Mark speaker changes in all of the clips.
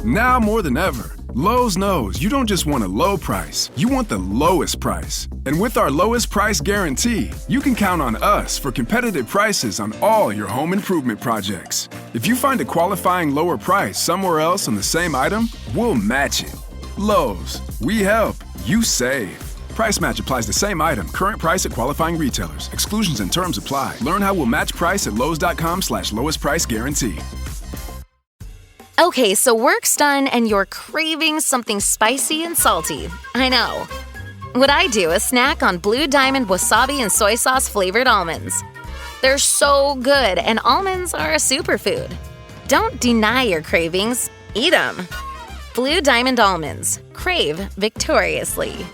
Speaker 1: Now more than ever, Lowe's knows you don't just want a low price, you want the lowest price. And with our lowest price guarantee, you can count on us for competitive prices on all your home improvement projects. If you find a qualifying lower price somewhere else on the same item, we'll match it. Lowe's, we help, you save. Price match applies to same item, current price at qualifying retailers. Exclusions and terms apply. Learn how we'll match price at lowes.com/lowest price guarantee.
Speaker 2: Okay, so work's done and you're craving something spicy and salty. I know. What I do is snack on Blue Diamond wasabi and soy sauce flavored almonds. They're so good, and almonds are a superfood. Don't deny your cravings, eat them. Blue Diamond almonds. Crave victoriously.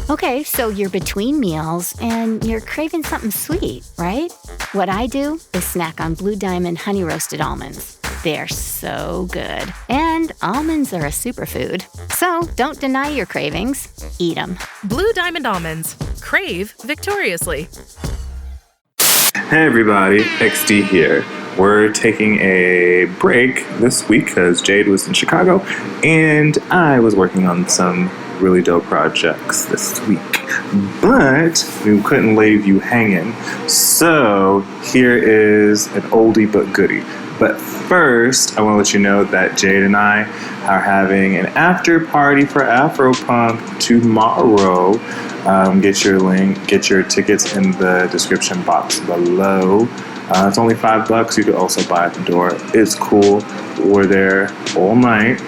Speaker 3: Okay, so you're between meals and you're craving something sweet, right? What I do is snack on Blue Diamond honey roasted almonds. They're so good. And almonds are a superfood. So don't deny your cravings. Eat them.
Speaker 4: Blue Diamond almonds. Crave victoriously.
Speaker 5: Hey everybody, XD here. We're taking a break this week because Jade was in Chicago and I was working on some really dope projects this week. But we couldn't leave you hanging. So here is an oldie but goodie. But first, I want to let you know that Jade and I are having an after party for Afropunk tomorrow. Get your tickets in the description box below. It's only $5. You could also buy at the door. It's cool. We're there all night.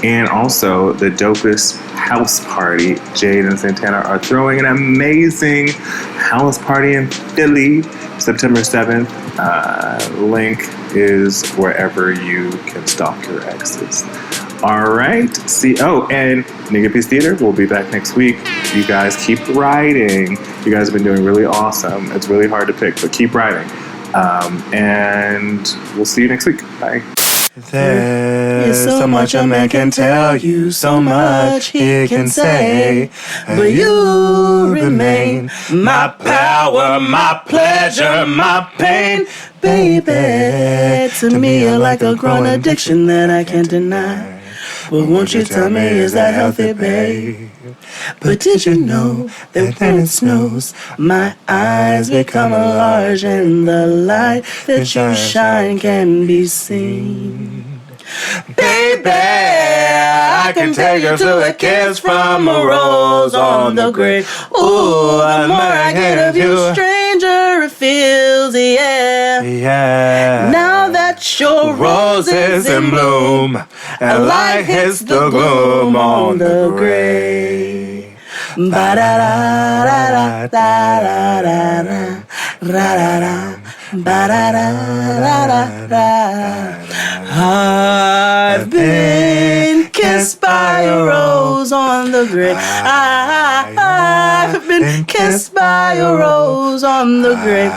Speaker 5: And also, the dopest house party. Jade and Santana are throwing an amazing house party in Philly, September 7th. Link is wherever you can stalk your exes. All right. And Nigga Peace Theater will be back next week. You guys keep writing. You guys have been doing really awesome. It's really hard to pick, but keep writing. And we'll see you next week. Bye.
Speaker 6: There's so much a man can tell you, so much he can say, but you remain my power, my pleasure, my pain. Baby, to me you're like a grown addiction that I can't deny. But won't you tell me, is that healthy, babe? But did you know that when it snows, my eyes become large and the light that you shine can be seen? Baby, I can take you to a kiss from a rose on the grave. Ooh, the more I get of you, stranger it feels, yeah. Now that your rose is in bloom, and light hits the gloom on the grave. Ba-da-da-da-da-da-da-da, ra-da-da, ba-da-da-da-da-da. I've been kissed by a rose on the grave. I've been kissed by a rose on the grave.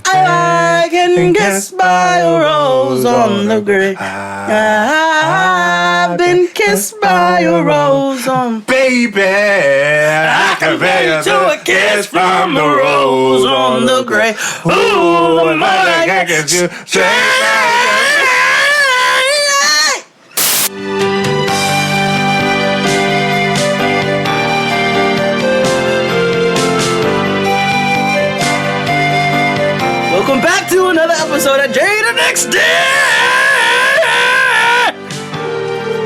Speaker 6: I've been kissed by a rose on the grave. I've been kissed by a rose on. Baby, I can pay you to a kiss from the rose on the grave. Ooh, and I can get you straight. Welcome back to another episode of Jade and XD!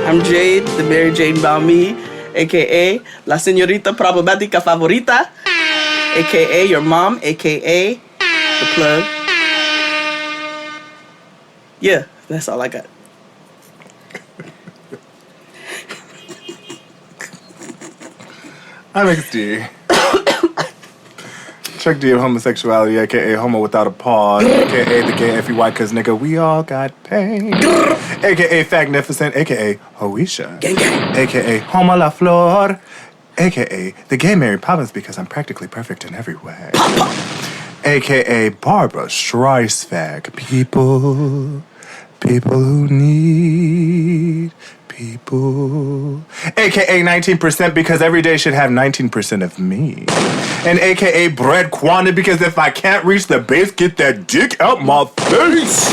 Speaker 6: I'm Jade, the Mary Jane Balmy, a.k.a. La Señorita Problemática Favorita, a.k.a. your mom, a.k.a. the plug. Yeah, that's all I got.
Speaker 7: I'm XD. Check D of homosexuality, a.k.a. homo without a pause, a.k.a. the gay FEY, cause nigga, we all got pain. A.k.a. Fagnificent, a.k.a. Hoisha. A.k.a. Homo la Flor, a.k.a. the gay Mary Poppins, because I'm practically perfect in every way. A.k.a. Barbara Streisand. People who need people. A.k.a. 19%, because every day should have 19% of me. And a.k.a. bread quantity, because if I can't reach the base, get that dick out my face.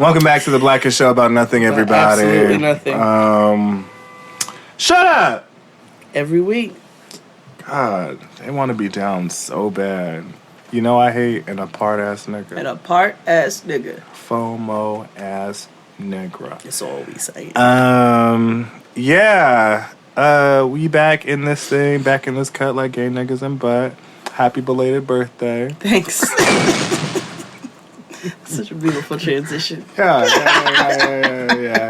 Speaker 7: Welcome back to the Blackest Show about nothing, everybody.
Speaker 8: Absolutely nothing.
Speaker 7: Shut up!
Speaker 8: Every week.
Speaker 7: God, they want to be down so bad. You know I hate an apart-ass nigga.
Speaker 8: An apart-ass nigga.
Speaker 7: FOMO-ass nigga.
Speaker 8: That's all we say.
Speaker 7: Yeah. We back in this thing, back in this cut like gay niggas and butt. Happy belated birthday.
Speaker 8: Thanks. Such a beautiful transition.
Speaker 7: Yeah.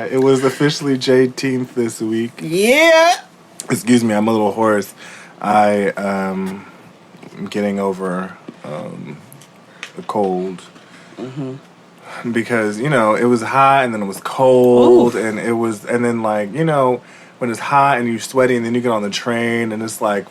Speaker 7: It was officially J-teenth this week.
Speaker 8: Yeah.
Speaker 7: Excuse me, I'm a little hoarse. I'm getting over the cold. Mm-hmm. Because, you know, it was hot and then it was cold. Ooh. And then like, you know, when it's hot and you're sweaty and then you get on the train and it's like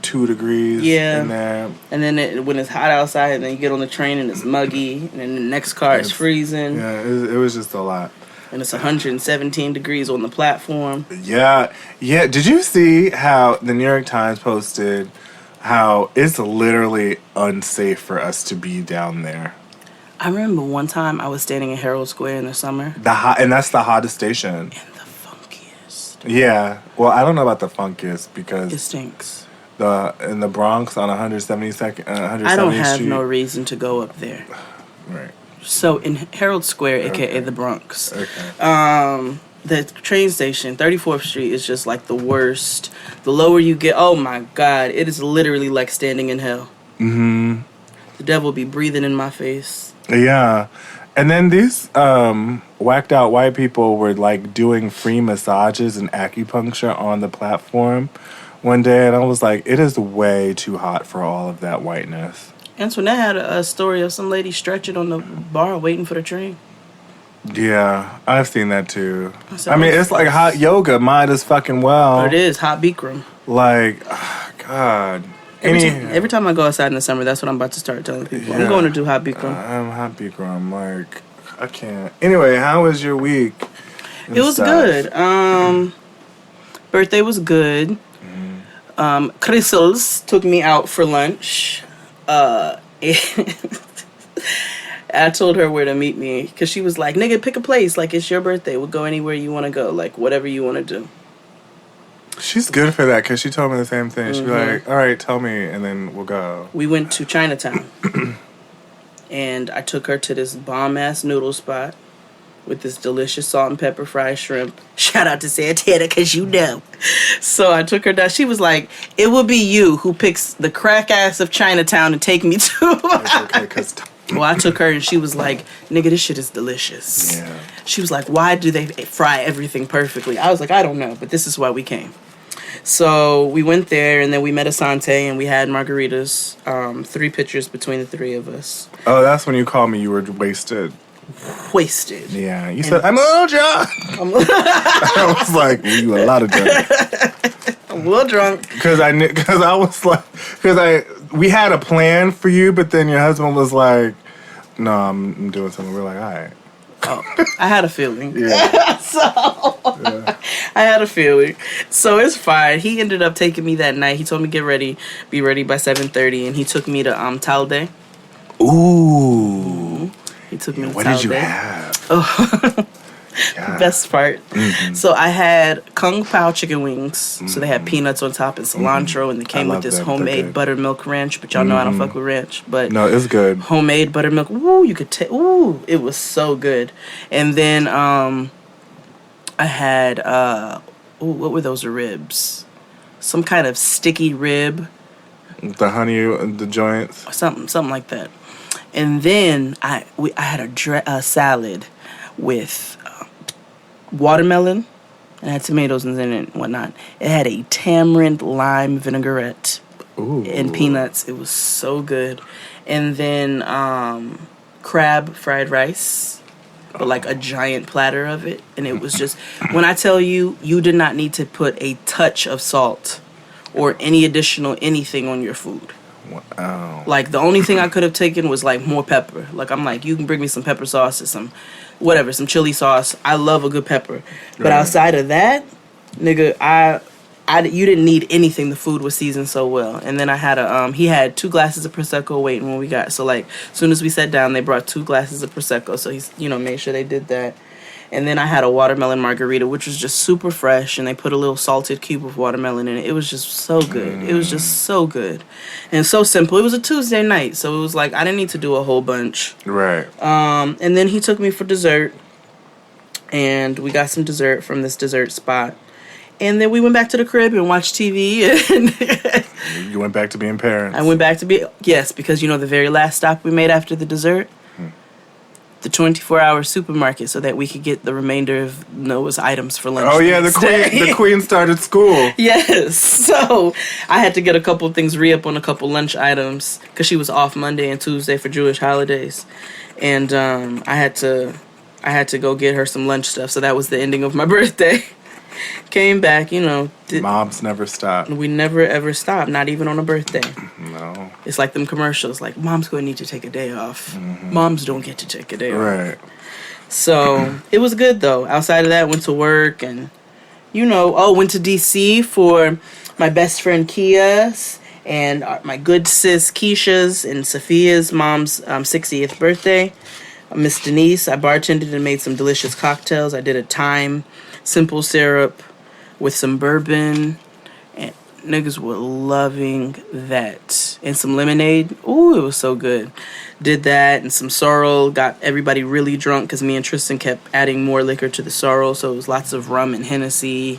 Speaker 7: 2 degrees in there. And
Speaker 8: then when it's hot outside and then you get on the train and it's muggy and then the next car is freezing.
Speaker 7: Yeah, it was just a lot.
Speaker 8: And it's 117 degrees on the platform.
Speaker 7: Yeah. Did you see how the New York Times posted how it's literally unsafe for us to be down there?
Speaker 8: I remember one time I was standing in Herald Square in the summer.
Speaker 7: And that's the hottest station.
Speaker 8: And the funkiest.
Speaker 7: Yeah. Well, I don't know about the funkiest because...
Speaker 8: It stinks.
Speaker 7: In the Bronx on 172nd, 170th
Speaker 8: I don't have
Speaker 7: Street.
Speaker 8: No reason to go up there.
Speaker 7: Right.
Speaker 8: So in Herald Square, aka the Bronx, the train station, 34th Street, is just like the worst. The lower you get, oh my God, it is literally like standing in hell. Mm-hmm. The devil be breathing in my face.
Speaker 7: Yeah. And then these whacked out white people were like doing free massages and acupuncture on the platform one day, and I was like, it is way too hot for all of that whiteness.
Speaker 8: Antoinette had a story of some lady stretching on the bar waiting for the train.
Speaker 7: Yeah, I've seen that too. I mean, it's like hot yoga, might as fucking well.
Speaker 8: But it is hot Bikram.
Speaker 7: Like, God.
Speaker 8: Every time I go outside in the summer, that's what I'm about to start telling people. Yeah. I'm going to do hot Bikram.
Speaker 7: I'm hot Bikram. Like, I can't. Anyway, how was your week?
Speaker 8: It was good. Birthday was good. Crystals took me out for lunch. I told her where to meet me because she was like, nigga, pick a place. Like, it's your birthday. We'll go anywhere you want to go. Like, whatever you want to do.
Speaker 7: She's good for that because she told me the same thing. She'd be like, all right, tell me, and then we'll go.
Speaker 8: We went to Chinatown. And I took her to this bomb-ass noodle spot with this delicious salt and pepper fried shrimp. Shout out to Santana, because you know. So I took her down. She was like, it will be you who picks the crack ass of Chinatown to take me to.
Speaker 7: Okay, because...
Speaker 8: Well, I took her and she was like, nigga, this shit is delicious.
Speaker 7: Yeah.
Speaker 8: She was like, why do they fry everything perfectly? I was like, I don't know, but this is why we came. So we went there and then we met Asante and we had margaritas. 3 pictures between the 3 of us.
Speaker 7: Oh, that's when you called me. You were wasted.
Speaker 8: Wasted.
Speaker 7: Yeah. You said, I'm a little drunk. I was like, well, you a lot of drunk.
Speaker 8: I'm a little drunk.
Speaker 7: Because I was like, we had a plan for you, but then your husband was like, no, I'm doing something. We're like, all right.
Speaker 8: Oh, I had a feeling.
Speaker 7: Yeah.
Speaker 8: I had a feeling. So it's fine. He ended up taking me that night. He told me be ready by 7:30, and he took me to Talde.
Speaker 7: Ooh.
Speaker 8: He took me to
Speaker 7: What
Speaker 8: Talde.
Speaker 7: did you have?
Speaker 8: Oh.
Speaker 7: Yeah.
Speaker 8: Best part.
Speaker 7: Mm-hmm.
Speaker 8: So I had Kung Pao chicken wings. Mm-hmm. So they had peanuts on top and cilantro, and they came with this homemade buttermilk ranch. But y'all know I don't fuck with ranch. But
Speaker 7: no, it's good.
Speaker 8: Homemade buttermilk. Ooh, you could take. Ooh, it was so good. And then I had what were those ribs? Some kind of sticky rib.
Speaker 7: The honey, the joints.
Speaker 8: Something like that. And then I had a salad with watermelon, and had tomatoes in it and whatnot. It had a tamarind lime vinaigrette.
Speaker 7: Ooh.
Speaker 8: And peanuts. It was so good. And then crab fried rice, but like a giant platter of it. And it was just, when I tell you, you did not need to put a touch of salt or any additional anything on your food.
Speaker 7: Wow.
Speaker 8: Like, the only thing I could have taken was like more pepper. Like, I'm like, you can bring me some pepper sauce or some whatever, some chili sauce. I love a good pepper. But outside of that, nigga, I you didn't need anything. The food was seasoned so well. And then I had he had 2 glasses of Prosecco waiting when we got. So like, as soon as we sat down, they brought 2 glasses of Prosecco. So he's, made sure they did that. And then I had a watermelon margarita, which was just super fresh. And they put a little salted cube of watermelon in it. It was just so good. It was just so good. And so simple. It was a Tuesday night. So it was like, I didn't need to do a whole bunch.
Speaker 7: Right.
Speaker 8: And then he took me for dessert. And we got some dessert from this dessert spot. And then we went back to the crib and watched TV. And
Speaker 7: you went back to being parents.
Speaker 8: I went back to be, yes, because, the very last stop we made after the dessert, the 24-hour supermarket, so that we could get the remainder of Noah's items for lunch.
Speaker 7: Oh, yeah, the queen started school.
Speaker 8: Yes. So I had to get a couple things, re-up on a couple lunch items, because she was off Monday and Tuesday for Jewish holidays. And I had to go get her some lunch stuff. So that was the ending of my birthday. Came back,
Speaker 7: Moms never stop.
Speaker 8: We never, ever stop, not even on a birthday.
Speaker 7: No.
Speaker 8: It's like them commercials, like, Mom's going to need to take a day off. Moms don't get to take a day off.
Speaker 7: Right.
Speaker 8: So, it was good, though. Outside of that, went to work and, went to D.C. for my best friend Kia's and my good sis Keisha's and Sophia's mom's 60th birthday. Miss Denise, I bartended and made some delicious cocktails. I did a thyme simple syrup with some bourbon, and niggas were loving that. And some lemonade. Ooh, it was so good. Did that and some sorrel. Got everybody really drunk because me and Tristan kept adding more liquor to the sorrel. So it was lots of rum and Hennessy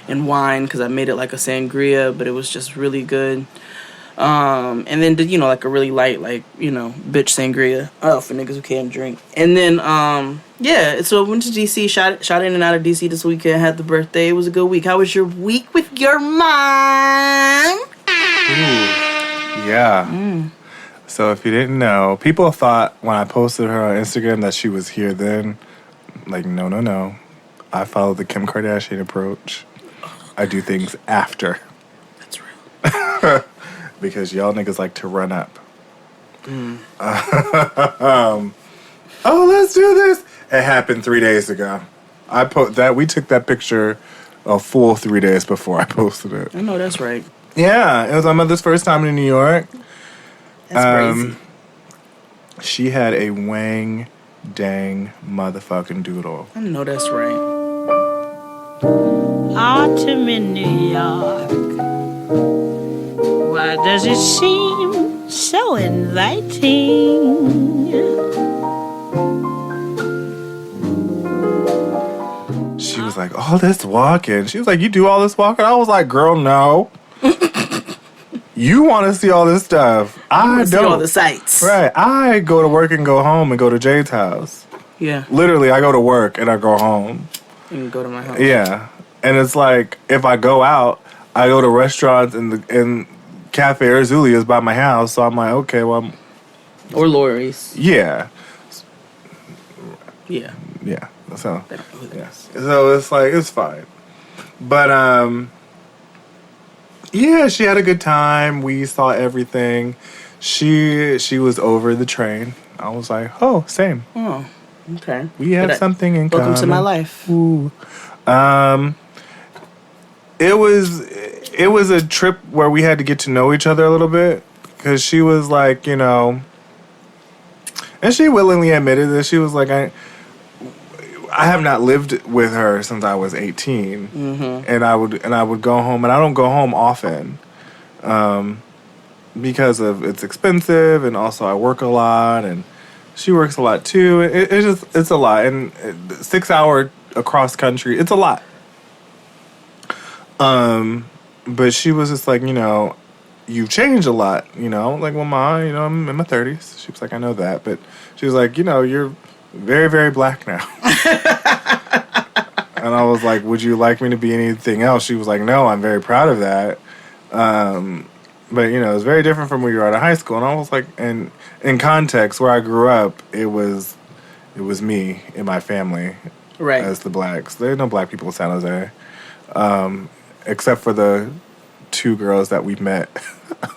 Speaker 8: and wine because I made it like a sangria, but it was just really good. And then did, like a really light, bitch sangria. Oh, for niggas who can't drink. And then, so I went to D.C., shot in and out of D.C. this weekend, had the birthday. It was a good week. How was your week with your mom?
Speaker 7: Ooh, yeah. So if you didn't know, people thought when I posted her on Instagram that she was here then. Like, no. I follow the Kim Kardashian approach. I do things after.
Speaker 8: That's real.
Speaker 7: Because y'all niggas like to run up. Let's do this. It happened 3 days ago. We took that picture a full 3 days before I posted it.
Speaker 8: I know that's right.
Speaker 7: Yeah, it was my mother's first time in New York.
Speaker 8: That's crazy.
Speaker 7: She had a wang dang motherfucking doodle.
Speaker 8: I know that's right.
Speaker 9: Autumn in New York. Why does it seem so inviting?
Speaker 7: She was like, all this walking. She was like, you do all this walking? I was like, girl, no. You want to see all this stuff. I don't.
Speaker 8: See all the sights.
Speaker 7: Right. I go to work and go home and go to Jade's house.
Speaker 8: Yeah.
Speaker 7: Literally, I go to work and I go home.
Speaker 8: And go to my house.
Speaker 7: Yeah. And it's like, if I go out, I go to restaurants in Cafe Erzulia is by my house. So I'm like, okay, well,
Speaker 8: or Lori's.
Speaker 7: Yeah.
Speaker 8: Yeah.
Speaker 7: Yeah. So,
Speaker 8: They don't know who that is.
Speaker 7: So it's like, it's fine. But, yeah, she had a good time. We saw everything. She was over the train. I was like, oh, same.
Speaker 8: Oh, okay.
Speaker 7: We have something in common.
Speaker 8: Welcome to my life.
Speaker 7: Ooh. It was a trip where we had to get to know each other a little bit because she was like, and she willingly admitted that she was like, I have not lived with her since I was 18, and I would go home, and I don't go home often, because of it's expensive, and also I work a lot, and she works a lot too. It's a lot, and 6 hour across country, it's a lot. But she was just like, you've changed a lot, I'm like, well, Ma, I'm in my 30s. She was like, I know that, but she was like, you're very, very black now. And I was like, would you like me to be anything else? She was like, no, I'm very proud of that. But, it's very different from when you were out of high school. And I was like, and in context, where I grew up, it was me and my family.
Speaker 8: Right.
Speaker 7: As the blacks. There are no black people in San Jose. Except for the 2 girls that we met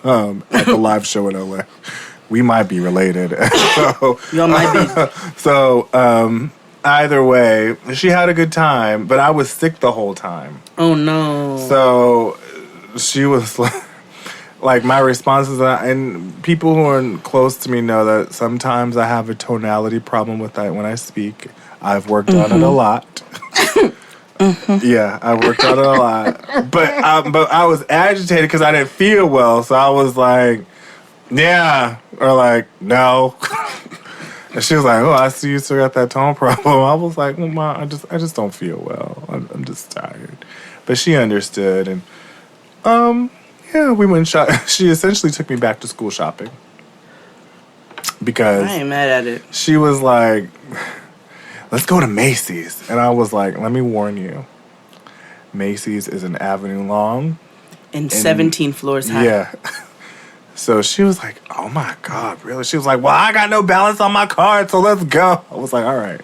Speaker 7: at the live show in LA. We might be related. So,
Speaker 8: y'all might be.
Speaker 7: So, either way, she had a good time, but I was sick the whole time.
Speaker 8: Oh, no.
Speaker 7: So she was like my responses, and people who are close to me know that sometimes I have a tonality problem with that when I speak. I've worked on it a lot. Yeah, I worked on it a lot. But I was agitated because I didn't feel well, so I was like, yeah, or like, no. And she was like, "Oh, I see you still got that tone problem." I was like, "Well, Ma, I just don't feel well. I'm just tired." But she understood, and yeah, we went She essentially took me back to school shopping because
Speaker 8: I ain't mad at it.
Speaker 7: She was like, "Let's go to Macy's," and I was like, "Let me warn you, Macy's is an avenue long
Speaker 8: and 17 floors high."
Speaker 7: Yeah. So she was like, "Oh my God, really?" She was like, "Well, I got no balance on my card, so let's go." I was like, "All right."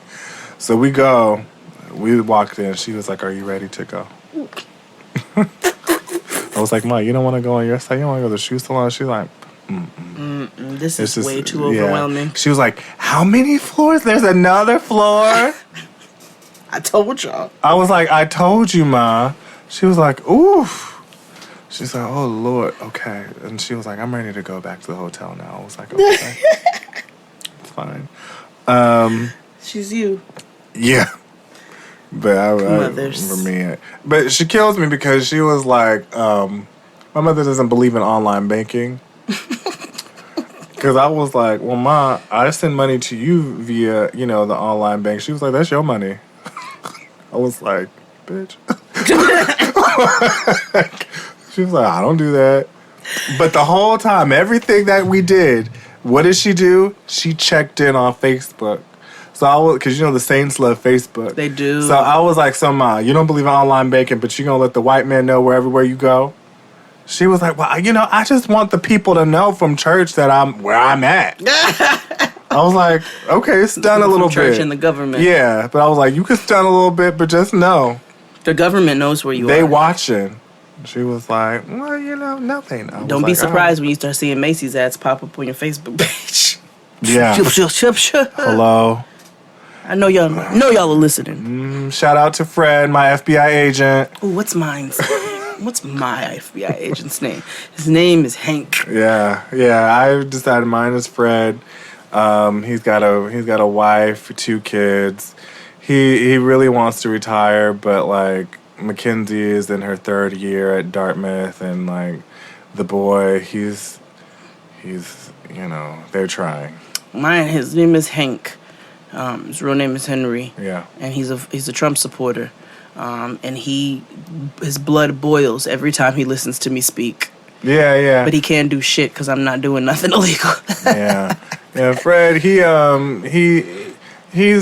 Speaker 7: So we go. We walked in. She was like, "Are you ready to go?" I was like, "Ma, you don't want to go on your side? You don't want to go to the shoe salon?" She's like,
Speaker 8: this is way too overwhelming.
Speaker 7: Yeah. She was like, "How many floors? There's another floor?"
Speaker 8: I told y'all.
Speaker 7: I was like, "I told you, Ma." She was like, "Oof." She's like, "Oh, Lord, okay." And she was like, "I'm ready to go back to the hotel now." I was like, "Okay." It's fine.
Speaker 8: She's you.
Speaker 7: Yeah. But for me, but she kills me because she was like, my mother doesn't believe in online banking. Because I was like, "Well, Ma, I send money to you via, the online bank." She was like, "That's your money." I was like, "Bitch." She was like, "I don't do that." But the whole time, everything that we did, what did she do? She checked in on Facebook. So because the Saints love Facebook.
Speaker 8: They do.
Speaker 7: So I was like, "So Ma, you don't believe in online banking, but you gonna let the white man know everywhere you go?" She was like, "Well, I just want the people to know from church that I'm where I'm at." I was like, "Okay, stun a little bit."
Speaker 8: Church and the government.
Speaker 7: Yeah, but I was like, "You can stun a little bit, but just know
Speaker 8: the government knows where you are.
Speaker 7: They watching." She was like, "Well, nothing."
Speaker 8: Don't be surprised when you start seeing Macy's ads pop up on your Facebook page.
Speaker 7: Yeah. Hello.
Speaker 8: I know y'all are listening.
Speaker 7: Shout out to Fred, my FBI agent.
Speaker 8: Ooh, what's mine? What's my FBI agent's name? His name is Hank.
Speaker 7: Yeah. I decided mine is Fred. He's got a wife, 2 kids. He really wants to retire, but like Mackenzie is in her 3rd year at Dartmouth, and like the boy, he's they're trying.
Speaker 8: His name is Hank. His real name is Henry.
Speaker 7: Yeah.
Speaker 8: And he's a Trump supporter. And his blood boils every time he listens to me speak.
Speaker 7: Yeah.
Speaker 8: But he can't do shit because I'm not doing nothing illegal.
Speaker 7: Yeah. Fred, he's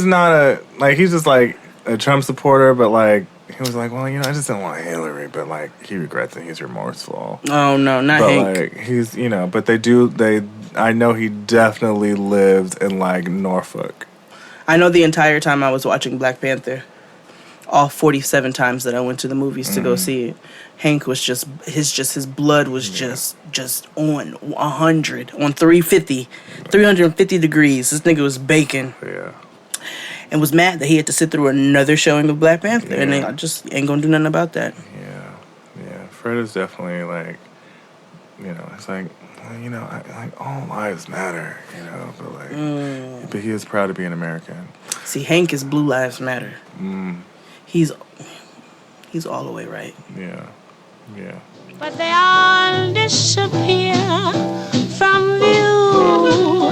Speaker 7: not he's just like a Trump supporter, but like he was like, "Well, I just didn't want Hillary," but like he regrets it. He's remorseful.
Speaker 8: Oh no, not Hank.
Speaker 7: Like he's but I know he definitely lived in like Norfolk.
Speaker 8: I know the entire time I was watching Black Panther, all 47 times that I went to the movies to go see it, Hank was his blood was just on 100, on 350 degrees. This nigga was baking.
Speaker 7: Yeah.
Speaker 8: And was mad that he had to sit through another showing of Black Panther, and I just ain't gonna do nothing about that.
Speaker 7: Yeah. Fred is definitely like, it's like, like all lives matter, but like, but he is proud to be an American.
Speaker 8: See, Hank is Blue Lives Matter. He's all the way right.
Speaker 7: Yeah.
Speaker 9: But they all disappear from view,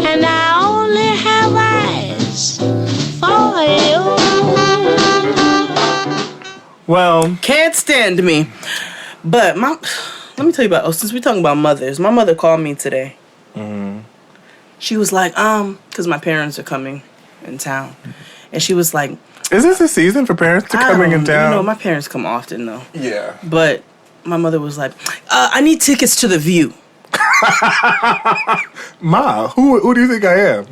Speaker 9: and I only have eyes for you.
Speaker 7: Well,
Speaker 8: can't stand me. But let me tell you about. Since we're talking about mothers, my mother called me today. She was like, because my parents are coming in town, and she was like,
Speaker 7: "Is this a season for parents to coming in town?"
Speaker 8: My parents come often though.
Speaker 7: Yeah.
Speaker 8: But my mother was like, "I need tickets to the View."
Speaker 7: Ma, who do you think I am?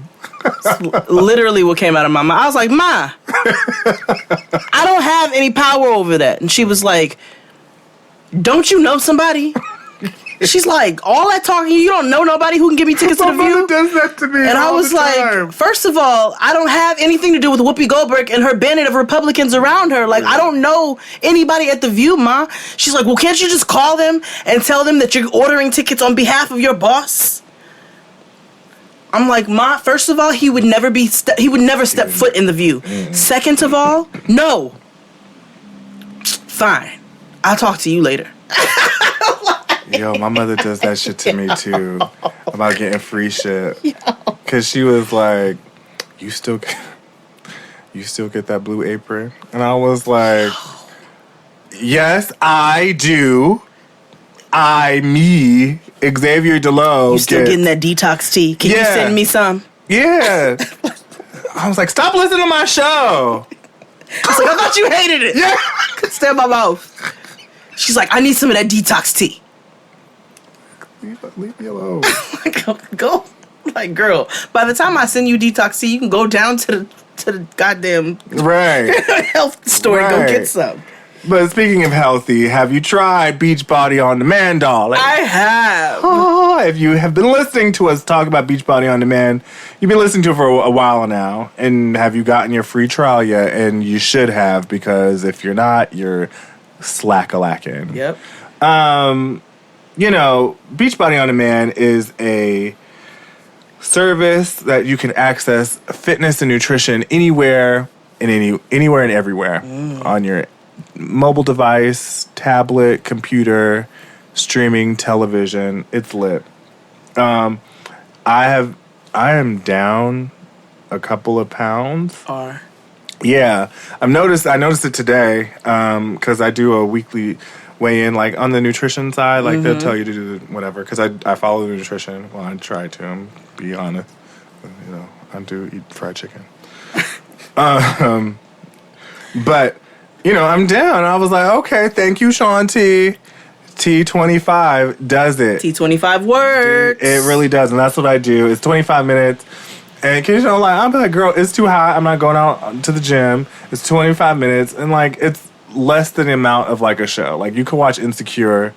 Speaker 8: Literally what came out of my mouth. I was like, "Ma, I don't have any power over that." And she was like, "Don't you know somebody?" She's like, all that talking, you don't know nobody who can give me tickets to the
Speaker 7: My
Speaker 8: View?
Speaker 7: mother does that to me
Speaker 8: And I
Speaker 7: all
Speaker 8: was
Speaker 7: the time.
Speaker 8: like, first of all, I don't have anything to do with Whoopi Goldberg and her bandit of Republicans around her. Like, I don't know anybody at the View, Ma. She's like, well, can't you just call them and tell them that you're ordering tickets on behalf of your boss? I'm like, Ma, first of all, he would never step foot in the View. Second of all, no. Fine. I'll talk to you later.
Speaker 7: Yo, my mother does that shit to me too about getting free shit. Cause she was like, "You still get that Blue Apron?" And I was like, "Yes, I do. Me, Xavier Delowe.
Speaker 8: You still getting that detox tea? Can you send me some?"
Speaker 7: Yeah. I was like, "Stop listening to my show."
Speaker 8: I was like, I thought you hated it.
Speaker 7: Yeah.
Speaker 8: Couldn't stand my mouth. She's like, I need some of that detox tea.
Speaker 7: Leave me alone.
Speaker 8: Go. Like, girl, by the time I send you detox tea, you can go down to the goddamn health store and go get some.
Speaker 7: But speaking of healthy, have you tried Beachbody On Demand, darling?
Speaker 8: I have.
Speaker 7: Oh, if you have been listening to us talk about Beachbody On Demand, you've been listening to it for a while now. And have you gotten your free trial yet? And you should have, because if you're not, you're slack-a-lacking.
Speaker 8: Yep.
Speaker 7: You know, Beachbody On Demand is a service that you can access fitness and nutrition anywhere and anywhere and everywhere on your mobile device, tablet, computer, streaming, television. It's lit. I am down a couple of pounds. Yeah, I noticed it today because I do a weekly weigh in, like on the nutrition side. Like they'll tell you to do whatever, because I follow the nutrition. Well, I try to. Be honest. You know, I do eat fried chicken. But you know, I'm down. I was like, okay, thank you, Sean T. T25 does it.
Speaker 8: T25 works.
Speaker 7: It really does, and that's what I do. It's 25 minutes. And occasionally, like, I'm like, girl, it's too hot. I'm not going out to the gym. It's 25 minutes, and like, it's less than the amount of like a show. Like, you could watch Insecure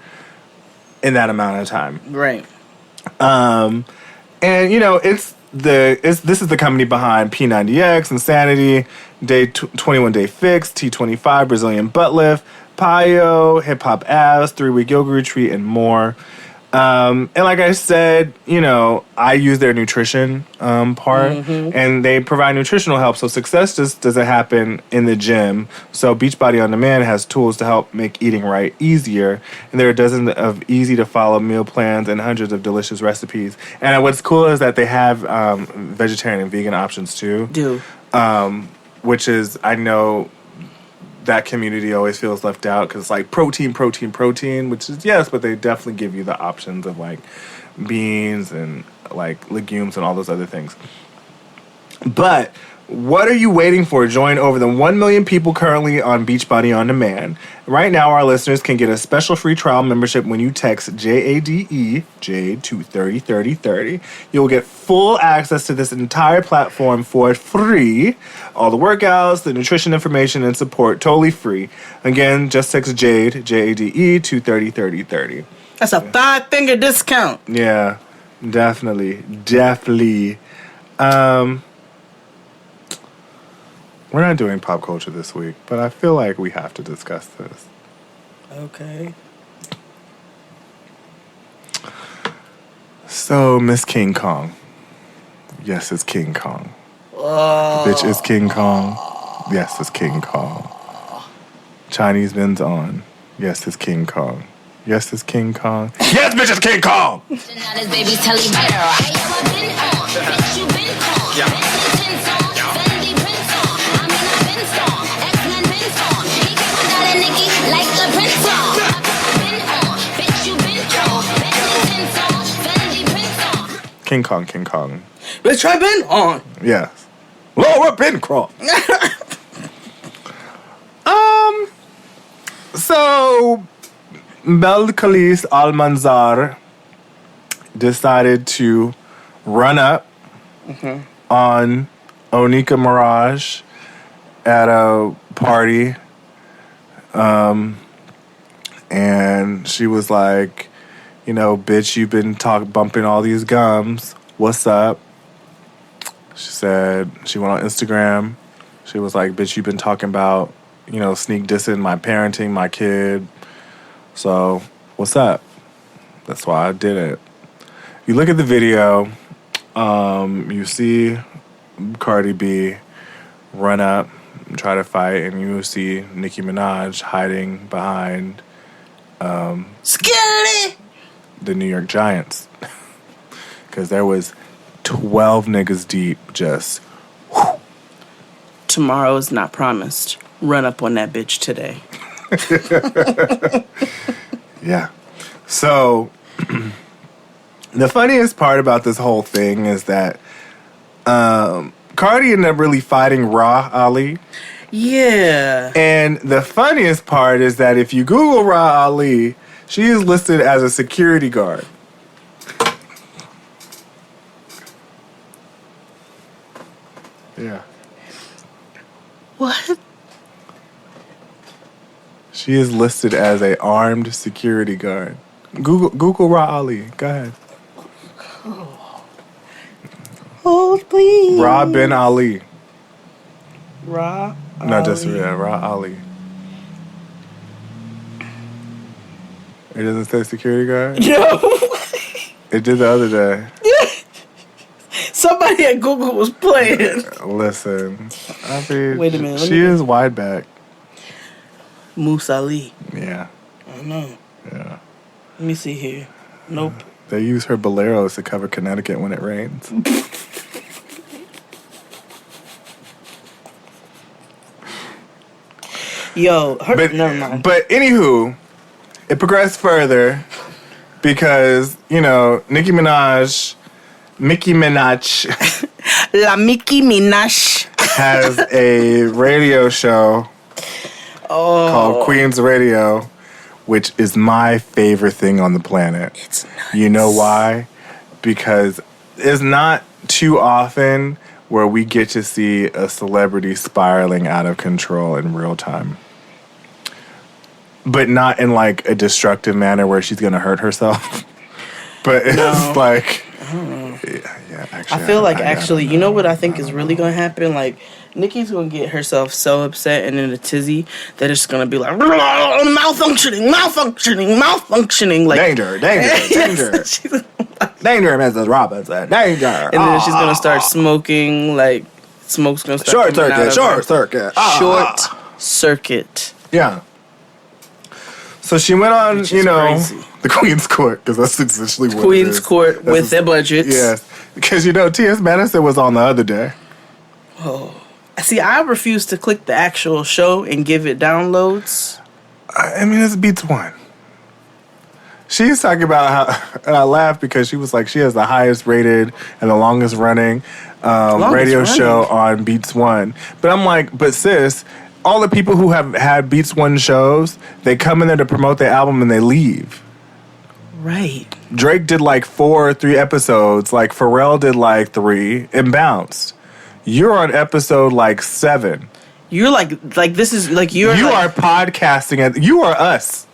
Speaker 7: in that amount of time.
Speaker 8: Right.
Speaker 7: And you know, this is the company behind P90X, Insanity, 21 Day Fix, T25, Brazilian Butt Lift, Payo, Hip Hop Abs, 3-Week Yoga Retreat, and more. And like I said, you know, I use their nutrition part, and they provide nutritional help. So success just doesn't happen in the gym. So Beachbody On Demand has tools to help make eating right easier. And there are dozens of easy-to-follow meal plans and hundreds of delicious recipes. And what's cool is that they have vegetarian and vegan options too. Which is, I know that community always feels left out because it's like protein, which is yes, but they definitely give you the options of like beans and like legumes and all those other things. But what are you waiting for? Join over the 1 million people currently on Beachbody On Demand. Right now, our listeners can get a special free trial membership when you text JADE, Jade, to 303030. You'll get full access to this entire platform for free. All the workouts, the nutrition information, and support, totally free. Again, just text Jade, JADE, to 303030.
Speaker 8: That's a 5-finger discount.
Speaker 7: Yeah, definitely. We're not doing pop culture this week, but I feel like we have to discuss this.
Speaker 8: Okay.
Speaker 7: So, Miss King Kong. Yes, it's King Kong. Bitch, it's King Kong. Yes, it's King Kong. Chinese men's on. Yes, it's King Kong. Yes, it's King Kong. Yes, bitch, it's King Kong! King Kong.
Speaker 8: Bitch, I been on.
Speaker 7: Yes. Laura Bencroft. So Belcalis Almanzar decided to run up on Onika Mirage at a party. And she was like, you know, bitch, you've been bumping all these gums. What's up? She said, she went on Instagram. She was like, bitch, you've been talking about, you know, sneak dissing my parenting, my kid. So, what's up? That's why I did it. You look at the video, you see Cardi B run up and try to fight, and you see Nicki Minaj hiding behind
Speaker 8: Scary!
Speaker 7: the New York Giants. Because there was 12 niggas deep just... Whew.
Speaker 8: Tomorrow is not promised. Run up on that bitch today.
Speaker 7: Yeah. So, the funniest part about this whole thing is that Cardi ended up really fighting Raw Ali.
Speaker 8: Yeah.
Speaker 7: And the funniest part is that if you Google Raw Ali, she is listed as a security guard. Yeah.
Speaker 8: What?
Speaker 7: She is listed as a armed security guard. Google Ra Ali. Go ahead.
Speaker 8: Oh, please.
Speaker 7: Ra bin Ali.
Speaker 8: Ra Ali.
Speaker 7: No, just Ra Ali. It doesn't say security guard?
Speaker 8: No.
Speaker 7: It did the other day.
Speaker 8: Somebody at Google was playing.
Speaker 7: Listen. I mean,
Speaker 8: Wait a minute.
Speaker 7: She is wide back.
Speaker 8: Moose Ali.
Speaker 7: Yeah.
Speaker 8: I know.
Speaker 7: Yeah.
Speaker 8: Let me see here. Nope.
Speaker 7: They use her boleros to cover Connecticut when it rains.
Speaker 8: Yo, never mind.
Speaker 7: But anywho, it progressed further because, you know, Nicki Minaj,
Speaker 8: La Mickey Minaj
Speaker 7: has a radio show called Queen's Radio, which is my favorite thing on the planet.
Speaker 8: It's nuts.
Speaker 7: You know why? Because it's not too often where we get to see a celebrity spiraling out of control in real time. But not in like a destructive manner where she's gonna hurt herself. But it's like,
Speaker 8: I don't know.
Speaker 7: Yeah, actually,
Speaker 8: I feel like you know what I think is really gonna happen? Like, Nicki's gonna get herself so upset and in a tizzy that it's gonna be like malfunctioning. Like
Speaker 7: danger. Danger, Mrs. Robinson. Danger.
Speaker 8: And then she's gonna start smoking. Like, smoke's gonna start
Speaker 7: Short
Speaker 8: circuit.
Speaker 7: Yeah. So she went on,
Speaker 8: Which is crazy.
Speaker 7: the Queen's Court, because that's essentially what
Speaker 8: Queen's
Speaker 7: it is.
Speaker 8: Court with their budgets.
Speaker 7: Yes. Because, T.S. Madison was on the other day.
Speaker 8: Oh. See, I refuse to click the actual show and give it downloads.
Speaker 7: I mean, it's Beats One. She's talking about how, and I laugh because she was like, she has the highest rated and the longest running radio show on Beats One. But I'm like, but sis, all the people who have had Beats One shows, they come in there to promote their album and they leave.
Speaker 8: Right.
Speaker 7: Drake did like 4 or 3 episodes. Like Pharrell did like 3 and bounced. You're on episode like 7.
Speaker 8: You're like this is like
Speaker 7: you are podcasting. You are us.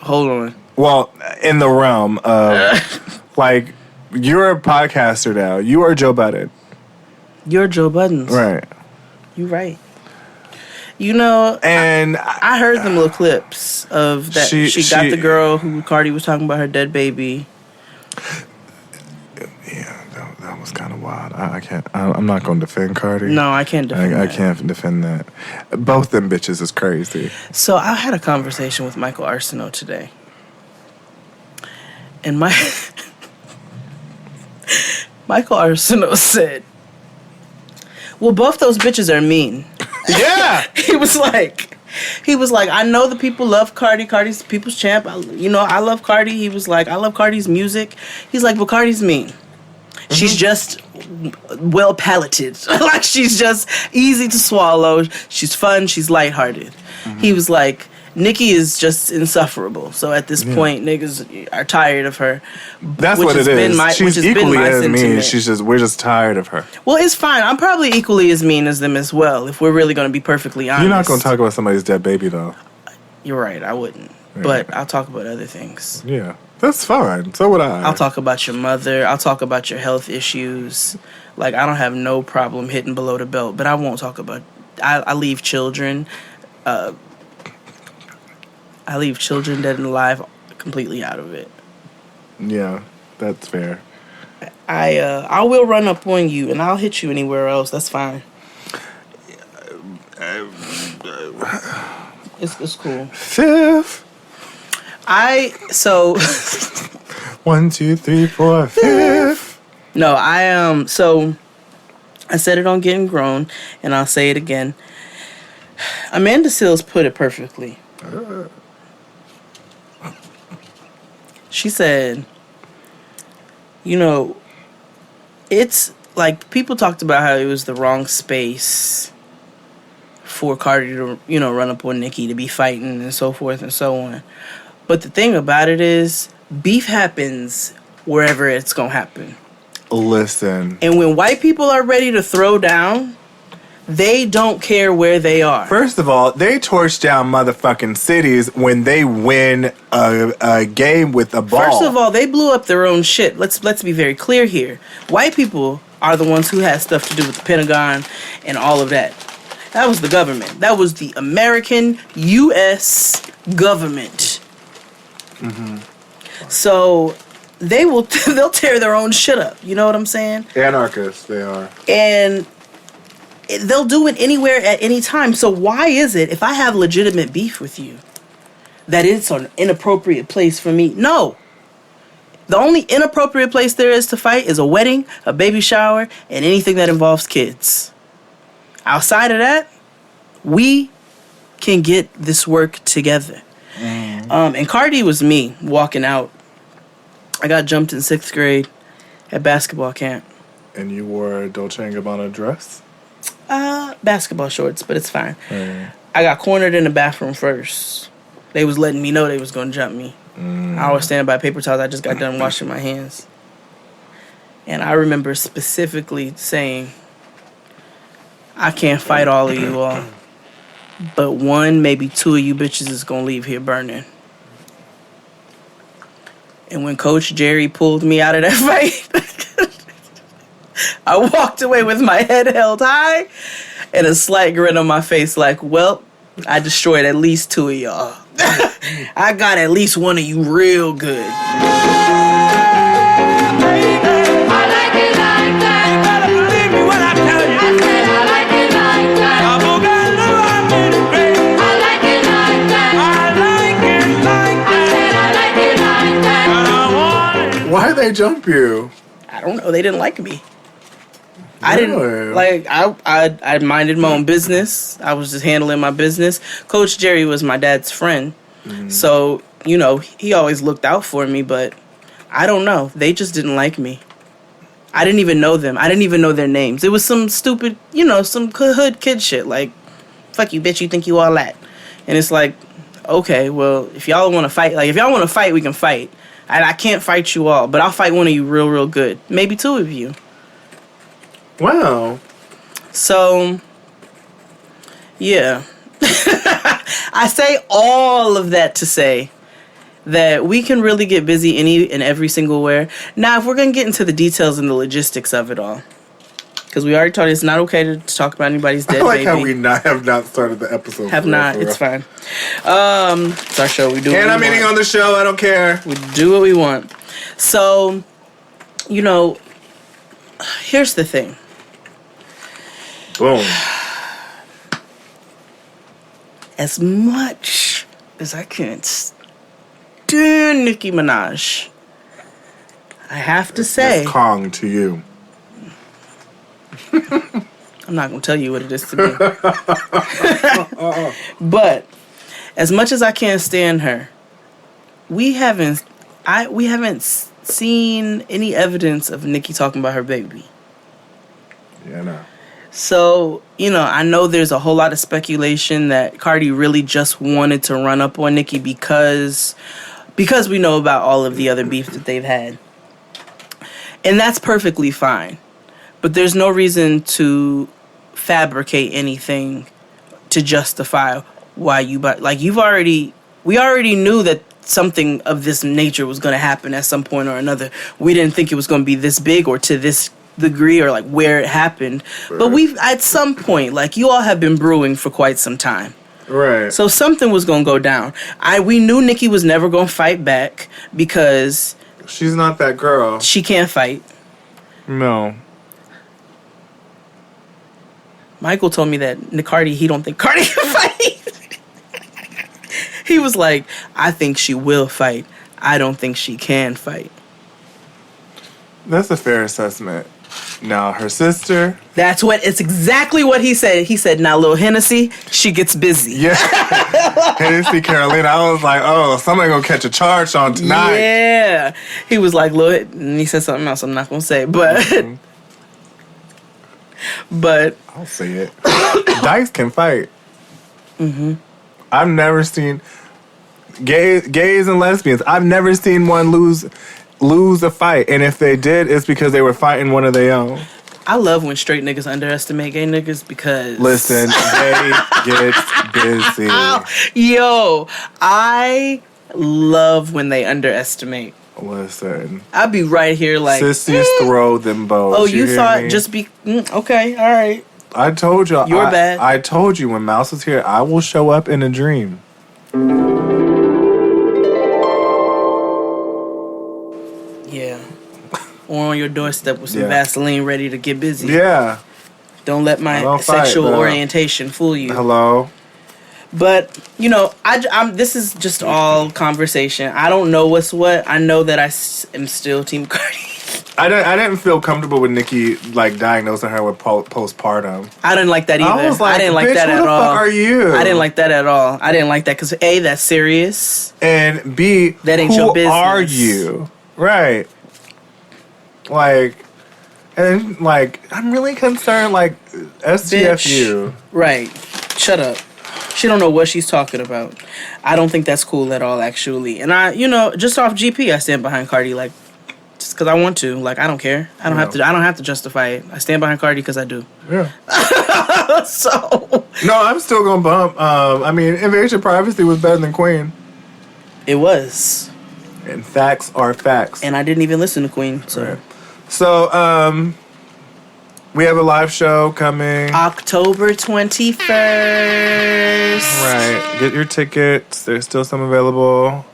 Speaker 8: Hold on.
Speaker 7: Well, in the realm of like you're a podcaster now. You are Joe Budden.
Speaker 8: You're Joe Budden.
Speaker 7: Right.
Speaker 8: You're right. And I heard them little clips of that. She got the girl who Cardi was talking about her dead baby.
Speaker 7: Yeah, that was kind of wild. I can't. I'm not going to defend Cardi.
Speaker 8: No, I can't defend.
Speaker 7: I can't defend that. Both them bitches is crazy.
Speaker 8: So I had a conversation with Michael Arsenault today, and Michael Arsenault said, "Well, both those bitches are mean."
Speaker 7: Yeah.
Speaker 8: He was like, I know the people love Cardi. Cardi's the people's champ. I love Cardi. He was like, I love Cardi's music. He's like, but Cardi's mean. Mm-hmm. She's just well palated. Like, she's just easy to swallow. She's fun. She's lighthearted. Mm-hmm. He was like, Nicki is just insufferable. So at this point, niggas are tired of her.
Speaker 7: That's what it is. She's equally as mean. We're just tired of her.
Speaker 8: Well, it's fine. I'm probably equally as mean as them as well, if we're really going to be perfectly honest.
Speaker 7: You're not going to talk about somebody's dead baby, though.
Speaker 8: You're right. I wouldn't. But I'll talk about other things.
Speaker 7: Yeah, that's fine. So would I.
Speaker 8: I'll talk about your mother. I'll talk about your health issues. Like, I don't have no problem hitting below the belt, but I won't talk about... I leave children... I leave children dead and alive completely out of it.
Speaker 7: Yeah, that's fair.
Speaker 8: I will run up on you, and I'll hit you anywhere else. That's fine. It's cool.
Speaker 7: Fifth.
Speaker 8: So
Speaker 7: 1, 2, 3, 4, fifth.
Speaker 8: No, so I said it on Getting Grown, and I'll say it again. Amanda Seales put it perfectly. She said, it's like people talked about how it was the wrong space for Cardi to, run up on Nicki, to be fighting and so forth and so on. But the thing about it is, beef happens wherever it's going to happen.
Speaker 7: Listen.
Speaker 8: And when white people are ready to throw down, they don't care where they are.
Speaker 7: First of all, they torch down motherfucking cities when they win a game with a ball.
Speaker 8: First of all, they blew up their own shit. Let's be very clear here. White people are the ones who had stuff to do with the Pentagon and all of that. That was the government. That was the American U.S. government. Mm-hmm. So they'll tear their own shit up. You know what I'm saying?
Speaker 7: Anarchists, they are.
Speaker 8: And they'll do it anywhere at any time. So why is it, if I have legitimate beef with you, that it's an inappropriate place for me? No. The only inappropriate place there is to fight is a wedding, a baby shower, and anything that involves kids. Outside of that, we can get this work together. And Cardi was me walking out. I got jumped in 6th grade at basketball camp.
Speaker 7: And you wore a Dolce & Gabbana dress?
Speaker 8: Basketball shorts, but it's fine. I got cornered in the bathroom first. They was letting me know they was going to jump me. I was standing by paper towels. I just got done washing my hands. And I remember specifically saying, I can't fight all of you all, but 1, maybe 2 of you bitches is going to leave here burning. And when Coach Jerry pulled me out of that fight, I walked away with my head held high and a slight grin on my face like, well, I destroyed at least 2 of y'all. I got at least 1 of you real good.
Speaker 7: Why'd they jump you?
Speaker 8: I don't know. They didn't like me. I didn't like. I minded my own business. I was just handling my business. Coach Jerry was my dad's friend, so he always looked out for me. But I don't know. They just didn't like me. I didn't even know them. I didn't even know their names. It was some stupid, some hood kid shit. Like, fuck you, bitch. You think you all that? And it's like, okay, well, if y'all want to fight, we can fight. And I can't fight you all, but I'll fight 1 of you real, real good. Maybe 2 of you.
Speaker 7: Wow.
Speaker 8: So, yeah. I say all of that to say that we can really get busy any and every single where. Now, if we're going to get into the details and the logistics of it all, because we already told you it's not okay to talk about anybody's dead baby.
Speaker 7: I like how we have not started the episode.
Speaker 8: Have not. It's fine. It's our show. We do
Speaker 7: and I'm eating on the show. I don't care.
Speaker 8: We do what we want. So, here's the thing.
Speaker 7: Boom.
Speaker 8: As much as I can't stand Nicki Minaj, I have to say...
Speaker 7: It's Kong to you.
Speaker 8: I'm not going to tell you what it is to me. But, as much as I can't stand her, we haven't seen any evidence of Nicki talking about her baby.
Speaker 7: Yeah, no.
Speaker 8: So, I know there's a whole lot of speculation that Cardi really just wanted to run up on Nicki because we know about all of the other beef that they've had. And that's perfectly fine. But there's no reason to fabricate anything to justify why you've already we already knew that something of this nature was going to happen at some point or another. We didn't think it was going to be this big or to this degree or like where it happened. Right. But we've, at some point, like you all have been brewing for quite some time.
Speaker 7: Right.
Speaker 8: So something was going to go down. We knew Nikki was never going to fight back because...
Speaker 7: she's not that girl.
Speaker 8: She can't fight.
Speaker 7: No.
Speaker 8: Michael told me that he don't think Cardi can fight. He was like, I think she will fight. I don't think she can fight.
Speaker 7: That's a fair assessment. Now, her sister...
Speaker 8: it's exactly what he said. He said, now, little Hennessy, she gets busy.
Speaker 7: Yeah. Hennessy Carolina. I was like, oh, somebody gonna catch a charge on tonight.
Speaker 8: Yeah. He was like, and he said something else I'm not gonna say, but... Mm-hmm. But...
Speaker 7: I'll say it. Dice can fight.
Speaker 8: Mm-hmm.
Speaker 7: I've never seen... Gays and lesbians, I've never seen one lose a fight. And if they did, it's because they were fighting one of their own.
Speaker 8: I love when straight niggas underestimate gay niggas because...
Speaker 7: Listen, they get busy.
Speaker 8: Yo, I love when they underestimate.
Speaker 7: Listen.
Speaker 8: I'll be right here like...
Speaker 7: Sissies throw them both.
Speaker 8: Oh, you thought just be... okay, all right.
Speaker 7: I told you.
Speaker 8: You're bad.
Speaker 7: I told you when Mouse was here, I will show up in a dream.
Speaker 8: Yeah. Or on your doorstep with some Vaseline ready to get busy.
Speaker 7: Yeah.
Speaker 8: Don't let my sexual orientation fool you.
Speaker 7: Hello.
Speaker 8: But, you know, I'm. This is just all conversation. I don't know what's what. I know that I am still Team Cardi.
Speaker 7: I didn't feel comfortable with Nikki, like, diagnosing her with postpartum.
Speaker 8: I didn't like that either.
Speaker 7: I was like,
Speaker 8: I didn't like that at all.
Speaker 7: Who the fuck are you?
Speaker 8: I didn't like that at all. I didn't like that because, A, that's serious.
Speaker 7: And B,
Speaker 8: that ain't your business.
Speaker 7: Who are you? Right. Like, and, like, I'm really concerned, like, STFU.
Speaker 8: Bitch. Right. Shut up. She don't know what she's talking about. I don't think that's cool at all, actually. And I, you know, just off GP, I stand behind Cardi, like, just because I want to. Like, I don't care. I don't have to. I don't have to justify it. I stand behind Cardi because I do.
Speaker 7: Yeah.
Speaker 8: So.
Speaker 7: No, I'm still gonna bump. I mean, Invasion of Privacy was better than Queen.
Speaker 8: It was.
Speaker 7: And facts are facts.
Speaker 8: And I didn't even listen to Queen. So.
Speaker 7: Right. So, we have a live show coming
Speaker 8: October 21st.
Speaker 7: Right. Get your tickets. There's still some available.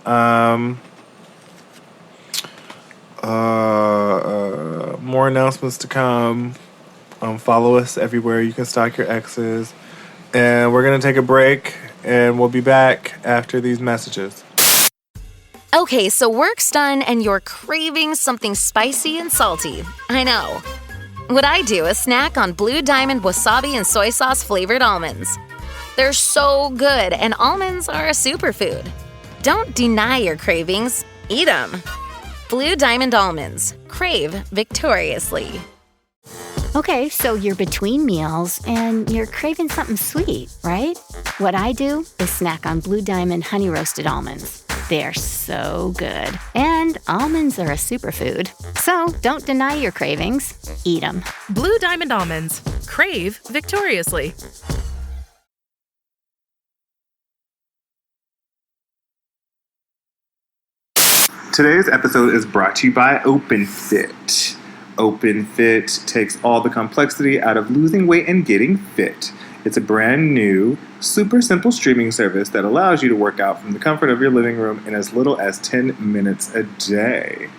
Speaker 7: More announcements to come. Follow us everywhere. You can stalk your exes. And we're going to take a break, and we'll be back after these messages.
Speaker 2: Okay, so work's done and you're craving something spicy and salty. I know. What I do is snack on Blue Diamond wasabi and soy sauce flavored almonds. They're so good, and almonds are a superfood. Don't deny your cravings. Eat them. Blue Diamond almonds. Crave victoriously.
Speaker 3: Okay, so you're between meals and you're craving something sweet, right? What I do is snack on Blue Diamond honey roasted almonds. They're so good. And almonds are a superfood. So don't deny your cravings. Eat them.
Speaker 4: Blue Diamond almonds. Crave victoriously.
Speaker 5: Today's episode is brought to you by OpenFit. OpenFit takes all the complexity out of losing weight and getting fit. It's a brand new, super simple streaming service that allows you to work out from the comfort of your living room in as little as 10 minutes a day.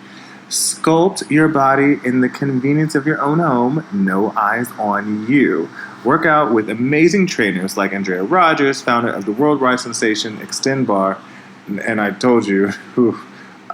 Speaker 5: Sculpt your body in the convenience of your own home, no eyes on you. Work out with amazing trainers like Andrea Rogers, founder of the worldwide sensation Extend Bar. And I told you,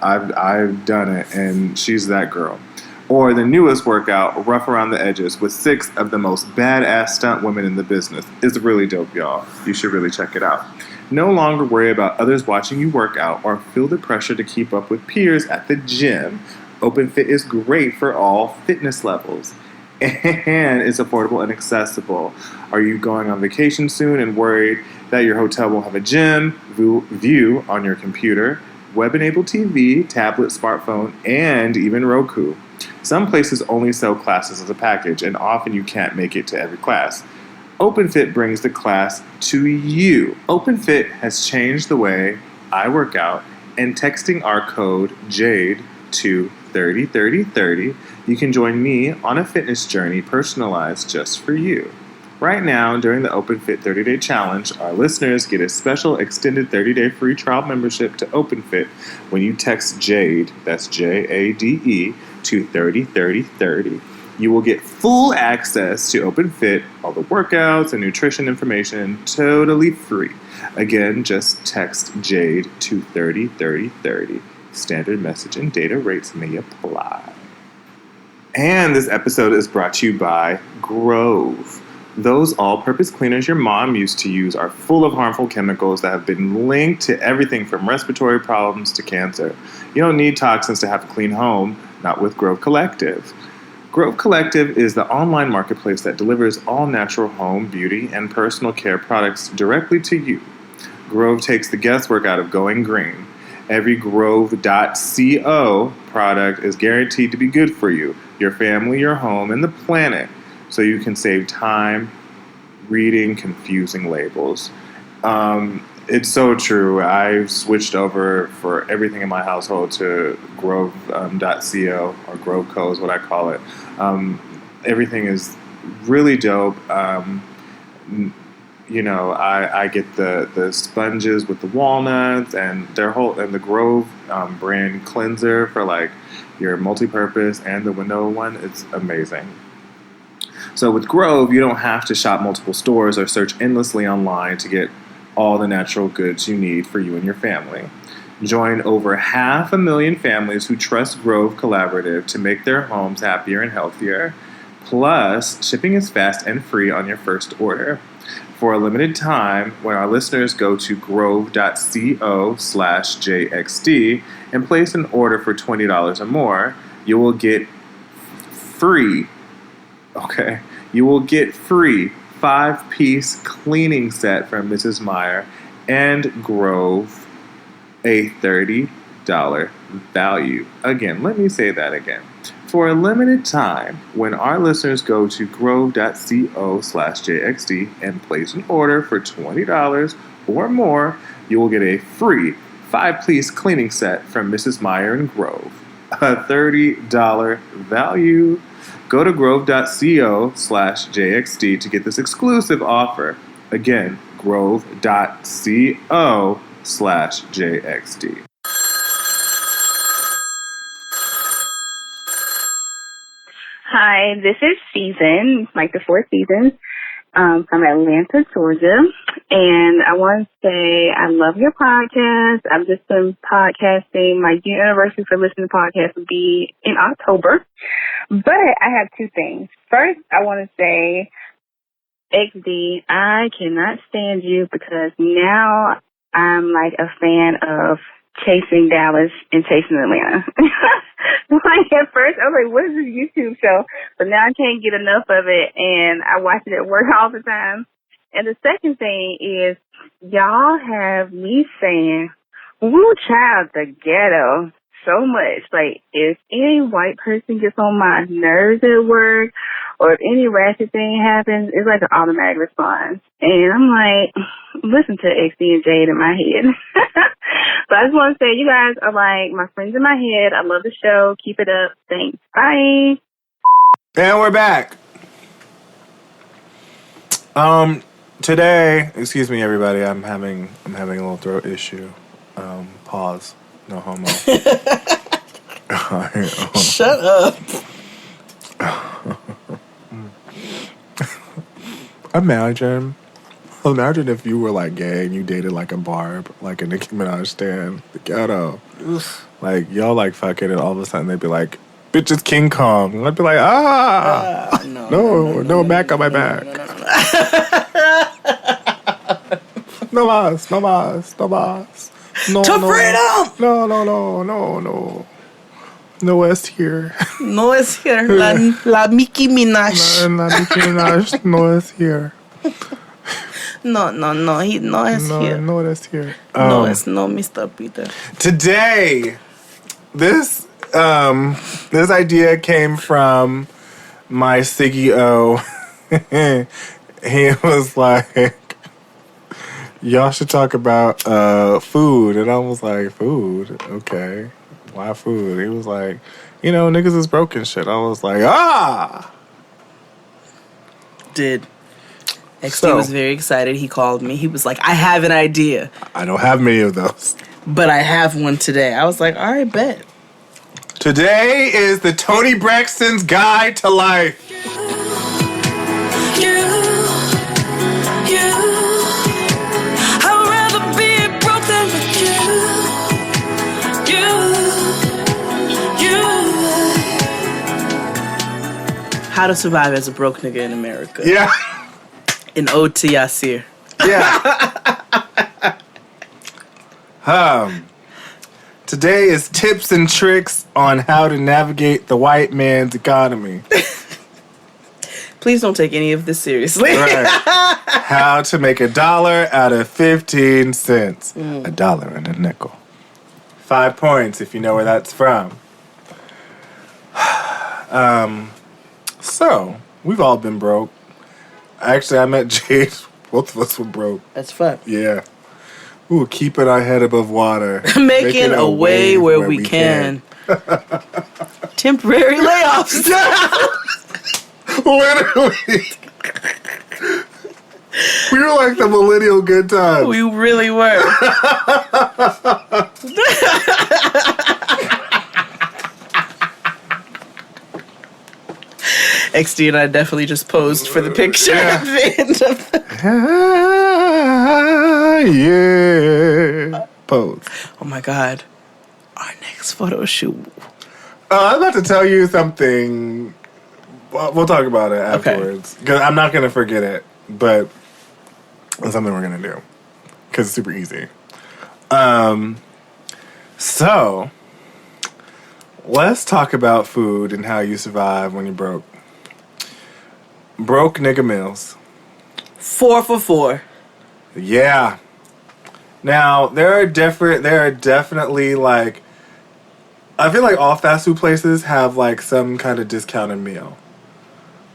Speaker 5: I've done it, and she's that girl. Or the newest workout, Rough Around the Edges, with 6 of the most badass stunt women in the business. It's really dope, y'all. You should really check it out. No longer worry about others watching you work out or feel the pressure to keep up with peers at the gym. OpenFit is great for all fitness levels. And it's affordable and accessible. Are you going on vacation soon and worried that your hotel won't have a gym view on your computer, web-enabled TV, tablet, smartphone, and even Roku? Some places only sell classes as a package, and often you can't make it to every class. OpenFit brings the class to you. OpenFit has changed the way /iWorkout and texting our code JADE to 303030, you can join me on a fitness journey personalized just for you. Right now, during the OpenFit 30-Day Challenge, our listeners get a special extended 30-day free trial membership to OpenFit when you text JADE, that's JADE, to 303030. You will get full access to OpenFit, all the workouts and nutrition information, totally free. Again, just text JADE to 303030. Standard message and data rates may apply. And this episode is brought to you by Grove. Those all-purpose cleaners your mom used to use are full of harmful chemicals that have been linked to everything from respiratory problems to cancer. You don't need toxins to have a clean home, not with Grove Collective. Grove Collective is the online marketplace that delivers all-natural home, beauty, and personal care products directly to you. Grove takes the guesswork out of going green. Every Grove.co product is guaranteed to be good for you, your family, your home, and the planet, so you can save time reading confusing labels. It's so true. I've switched over for everything in my household to Grove.co, or Grove Co is what I call it. Everything is really dope. I get the sponges with the walnuts and the Grove brand cleanser for like your multi-purpose and the window one. It's amazing. So with Grove, you don't have to shop multiple stores or search endlessly online to get all the natural goods you need for you and your family. Join over 500,000 families who trust Grove Collaborative to make their homes happier and healthier. Plus, shipping is fast and free on your first order. For a limited time, when our listeners go to grove.co/JXD and place an order for $20 or more, you will get free 5-piece cleaning set from Mrs. Meyer and Grove, a $30 value. Again, let me say that again. For a limited time, when our listeners go to grove.co/JXD and place an order for $20 or more, you will get a free 5-piece cleaning set from Mrs. Meyer and Grove, a $30 value. Go to grove.co/JXD to get this exclusive offer. Again, grove.co/JXD.
Speaker 10: Hi, this is Season, like the Four Seasons, from Atlanta, Georgia. And I want to say I love your podcast. I've just been podcasting. My anniversary for listening to podcasts will be in October. But I have two things. First, I want to say, XD, I cannot stand you because now I'm like a fan of chasing Dallas and chasing Atlanta. Like at first, I was like, what is this YouTube show? But now I can't get enough of it, and I watch it at work all the time. And the second thing is, y'all have me saying, woo child, the ghetto, so much. Like, if any white person gets on my nerves at work, or if any ratchet thing happens, it's like an automatic response. And I'm like, listen to XD and Jade in my head. So I just want to say, you guys are like my friends in my head. I love the show. Keep it up. Thanks. Bye.
Speaker 7: And we're back. Today, excuse me, everybody. I'm having a little throat issue. Pause. No homo.
Speaker 8: Shut up.
Speaker 7: Imagine if you were like gay and you dated like a Barb, like a Nicki Minaj stan, the ghetto. Oof. Like y'all like fucking, and all of a sudden they'd be like, "Bitch is King Kong," and I'd be like, no, back on my back. No más. No,
Speaker 8: to freedom!
Speaker 7: No es here.
Speaker 8: No es here. La Nicki Minaj.
Speaker 7: La Nicki Minaj no es here.
Speaker 8: No, he no es here.
Speaker 7: No, that's here.
Speaker 8: No, it's no Mr. Peter.
Speaker 7: Today, this idea came from my Siggy O. He was like, y'all should talk about food. And I was like, food? Okay. Why food? He was like, niggas is broke and shit. I was like,
Speaker 8: Did. XD was very excited. He called me. He was like, I have an idea.
Speaker 7: I don't have many of those.
Speaker 8: But I have one today. I was like, all right, bet.
Speaker 7: Today is the Tony Braxton's Guide to Life.
Speaker 8: How to survive as a broke nigga in America.
Speaker 7: Yeah.
Speaker 8: An ode to Yasir.
Speaker 7: Yeah. Today is tips and tricks on how to navigate the white man's economy.
Speaker 8: Please don't take any of this seriously.
Speaker 7: Right. How to make $1 out of 15 cents. $1 and a nickel. 5 points if you know where that's from. So, we've all been broke. Actually, I met Jade. Both of us were broke.
Speaker 8: That's fun.
Speaker 7: Yeah. We were keeping our head above water.
Speaker 8: Making a way where we can. Temporary layoffs.
Speaker 7: Literally. We were like the millennial good times.
Speaker 8: We really were. XD and I definitely just posed for the picture at the end of
Speaker 7: yeah. Pose.
Speaker 8: Oh my God. Our next photo shoot.
Speaker 7: I'm about to tell you something. We'll talk about it afterwards. Because I'm not going to forget it. But it's something we're going to do. Because it's super easy. So, let's talk about food and how you survive when you're broke. Broke nigga meals.
Speaker 8: 4 for $4.
Speaker 7: Yeah. Now, there are definitely like, I feel like all fast food places have like some kind of discounted meal.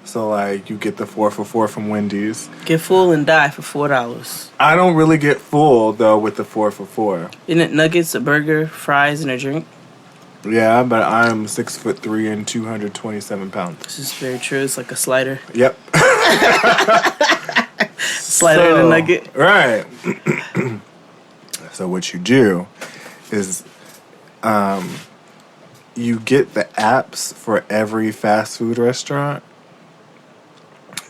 Speaker 7: So like you get the 4 for $4 from Wendy's.
Speaker 8: Get full and die for $4.
Speaker 7: I don't really get full though with the 4 for $4.
Speaker 8: Isn't it nuggets, a burger, fries, and a drink?
Speaker 7: Yeah, but I'm 6'3" and 227 pounds.
Speaker 8: This is very true. It's like a slider.
Speaker 7: Yep.
Speaker 8: Slider and a nugget.
Speaker 7: Right. So what you do is you get the apps for every fast food restaurant.